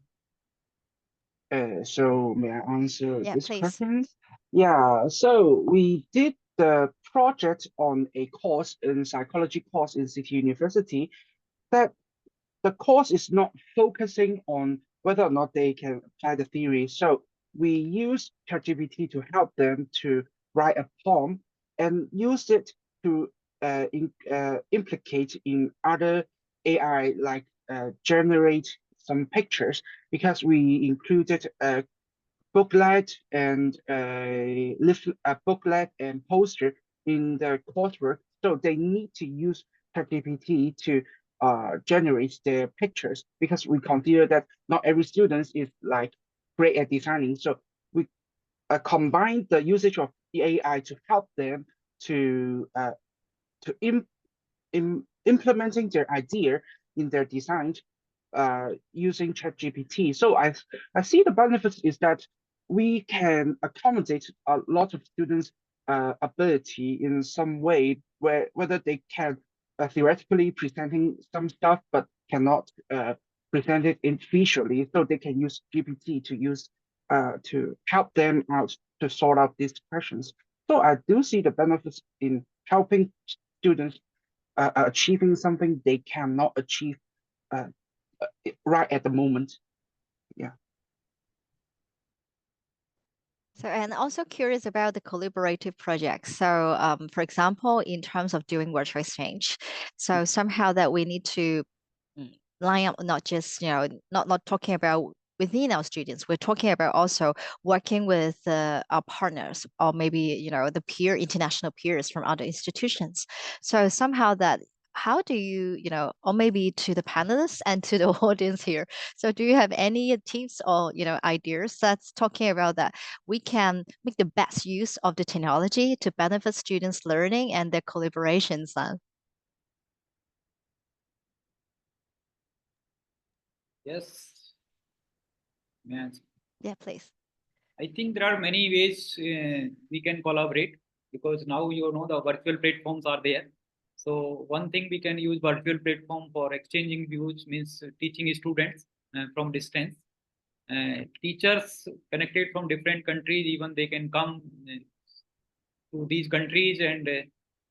So may I answer this please. question? Yeah, so we did the project on a course in psychology course in City University that the course is not focusing on whether or not they can apply the theory. So we use ChatGPT to help them to write a poem and use it to implicate in other AI, like generate some pictures, because we included a booklet and a booklet and poster in the coursework. So they need to use ChatGPT to generate their pictures, because we consider that not every student is like great at designing. So we combine the usage of the AI to help them to implementing their idea in their design using ChatGPT. So I see the benefits is that we can accommodate a lot of students' ability in some way, whether they can theoretically presenting some stuff but cannot present it visually, so they can use GPT to help them out to sort out these questions. So I do see the benefits in helping students achieving something they cannot achieve uh, right at the moment. Yeah. So, and also curious about the collaborative projects. So, for example, in terms of doing virtual exchange, so somehow that we need to line up, not just, not talking about within our students, we're talking about also working with our partners or maybe, the international peers from other institutions. So somehow that, how do you, or maybe to the panelists and to the audience here. So do you have any tips or, ideas that's talking about that we can make the best use of the technology to benefit students' learning and their collaborations then? Yes. Yes. Yeah, please. I think there are many ways we can collaborate, because now the virtual platforms are there. So one thing we can use virtual platform for exchanging views means teaching students from distance. Teachers connected from different countries, even they can come to these countries and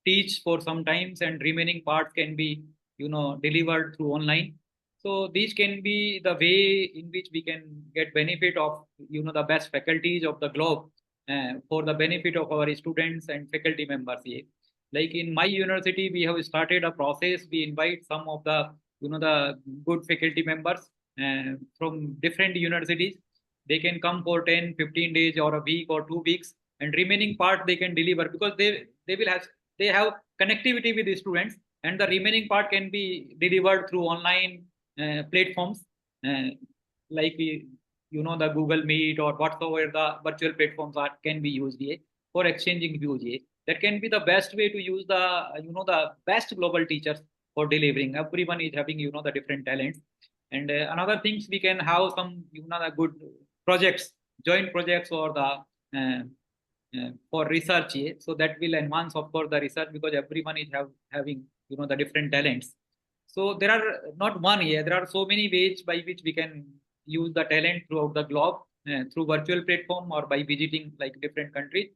teach for some times, and remaining parts can be delivered through online. So these can be the way in which we can get benefit of the best faculties of the globe for the benefit of our students and faculty members here. Like in my university, we have started a process. We invite some of the the good faculty members from different universities. They can come for 10, 15 days or a week or 2 weeks, and remaining part they can deliver, because they have connectivity with the students, and the remaining part can be delivered through online platforms like the Google Meet or whatsoever the virtual platforms are, can be used here for exchanging views here. That can be the best way to use the best global teachers for delivering. Everyone is having the different talents, and another things we can have some the good projects, joint projects, or the for research. So that will enhance, of course, the research, because everyone is having the different talents. So there are not one here. There are so many ways by which we can use the talent throughout the globe through virtual platform, or by visiting like different countries,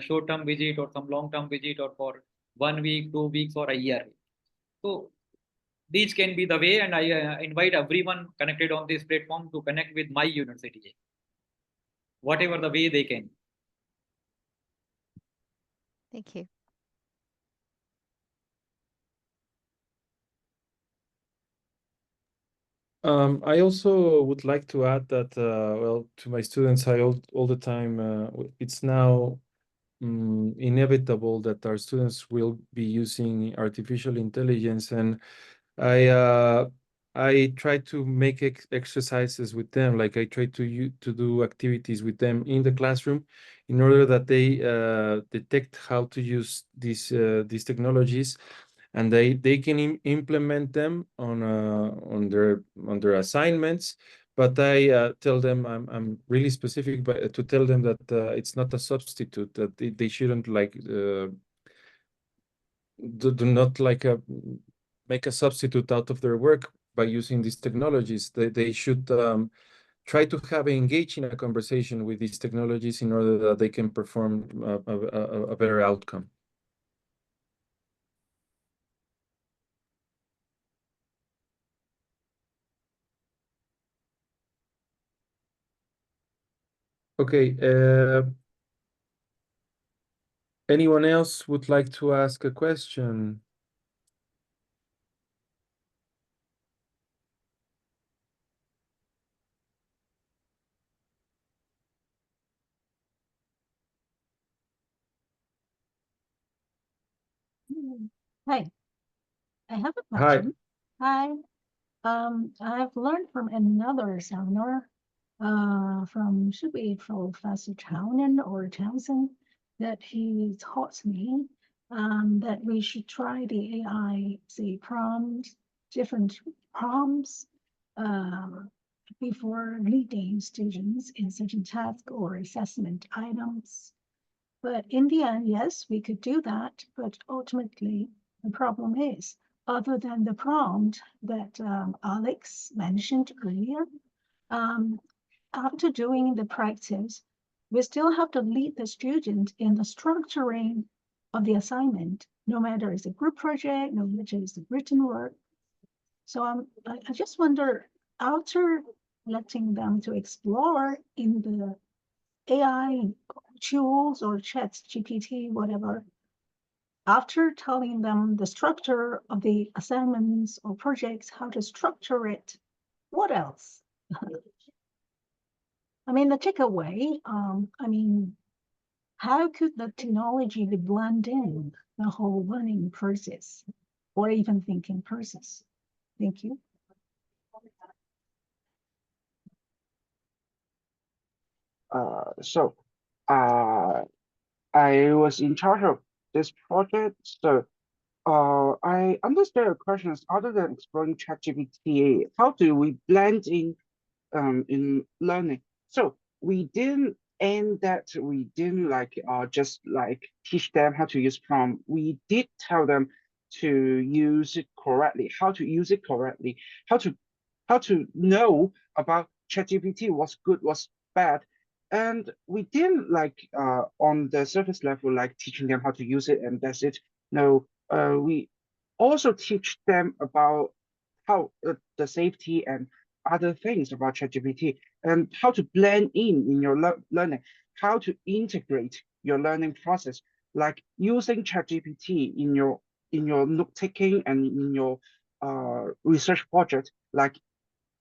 short-term visit or some long-term visit, or for 1 week, 2 weeks, or a year. So these can be the way, and I invite everyone connected on this platform to connect with my university, whatever the way they can. Thank you. I also would like to add that, well, to my students, I all the time, it's now inevitable that our students will be using artificial intelligence, and I try to make exercises with them. Like I try to do activities with them in the classroom, in order that they detect how to use these technologies, and they can implement them on their assignments. But I tell them, I'm really specific, but to tell them that it's not a substitute, that they shouldn't like do not like make a substitute out of their work by using these technologies. They should try to have engage in a conversation with these technologies, in order that they can perform a better outcome. Okay. Anyone else would like to ask a question? Hi, I have a Hi. question. Hi. I've learned from another seminar, from should be Professor Townsend or Townsend, that he taught me that we should try the AI, say prompts, different prompts before leading students in certain tasks or assessment items. But in the end, yes, we could do that. But ultimately, the problem is, other than the prompt that Alex mentioned earlier, after doing the practice, we still have to lead the student in the structuring of the assignment, no matter it's a group project, no matter it's a written work. So I just wonder, after letting them to explore in the AI tools or ChatGPT, whatever, after telling them the structure of the assignments or projects, how to structure it, what else? I mean, the takeaway, how could the technology blend in the whole learning process or even thinking process? Thank you. So I was in charge of this project. So I understand your questions. Other than exploring ChatGPT, how do we blend in learning? So we didn't end that. We didn't just like teach them how to use prompt. We did tell them to use it correctly, how to use it correctly, how to know about ChatGPT, what's good, what's bad. And we didn't on the surface level, like teaching them how to use it and that's it. No, we also teach them about how the safety and other things about ChatGPT and how to blend in your learning, how to integrate your learning process, like using ChatGPT in your note taking and in your research project, like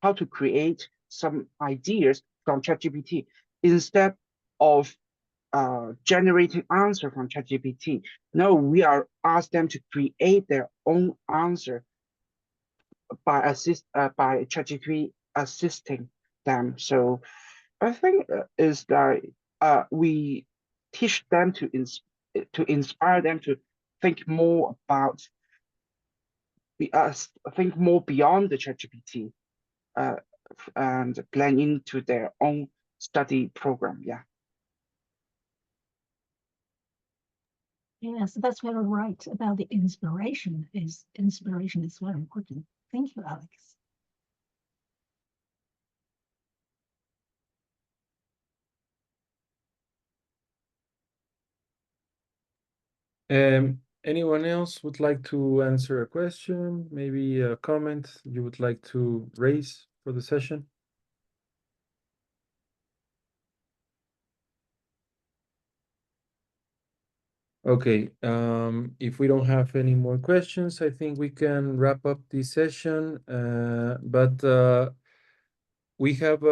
how to create some ideas from ChatGPT instead of generating answer from ChatGPT. No, we are asked them to create their own answer by ChatGPT assisting them. So I think is that we teach them to inspire them to think more about think more beyond the ChatGPT and plan into their own study program. Yeah. Yes, that's very right about the inspiration. Inspiration is very important. Thank you, Alex. Anyone else would like to answer a question? Maybe a comment you would like to raise for the session? Okay, if we don't have any more questions, I think we can wrap up this session. But we have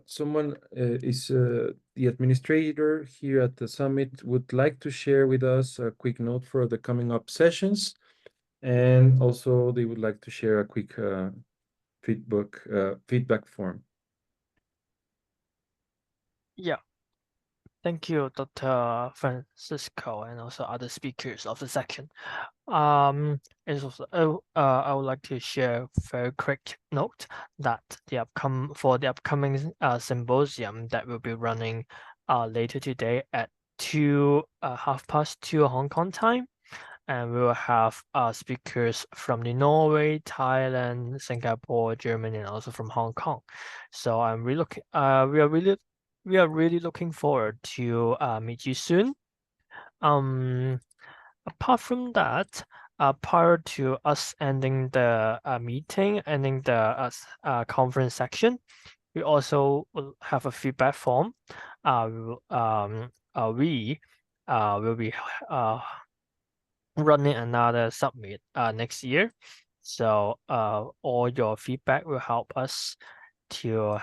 someone is the administrator here at the summit would like to share with us a quick note for the coming up sessions. And also they would like to share a quick feedback form. Yeah. Thank you, Dr. Francisco, and also other speakers of the section. It's also, I would like to share a very quick note that the upcoming symposium that will be running later today at 2:30 Hong Kong time, and we will have speakers from the Norway, Thailand, Singapore, Germany, and also from Hong Kong. So I'm really looking. We are really looking forward to meet you soon. Apart from that, prior to us ending the meeting, ending the conference section, we also will have a feedback form. We will be running another summit next year. So all your feedback will help us to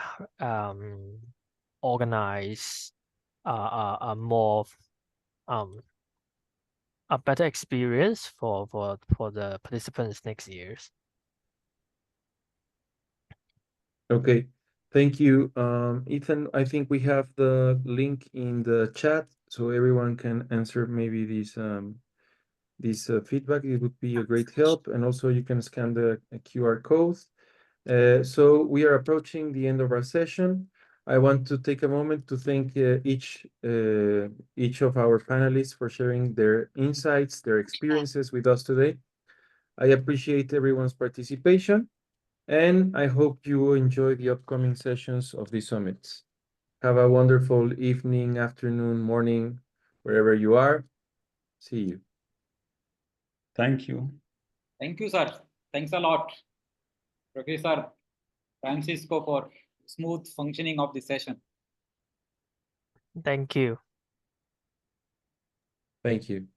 organize a more a better experience for the participants next years. Okay, thank you, Ethan. I think we have the link in the chat so everyone can answer maybe these feedback. It would be a great help, and also you can scan the QR code. So we are approaching the end of our session. I want to take a moment to thank each of our panelists for sharing their insights, their experiences with us today. I appreciate everyone's participation, and I hope you enjoy the upcoming sessions of the summits. Have a wonderful evening, afternoon, morning, wherever you are. See you. Thank you. Thank you, sir. Thanks a lot, Professor Francisco, for smooth functioning of the session. Thank you. Thank you.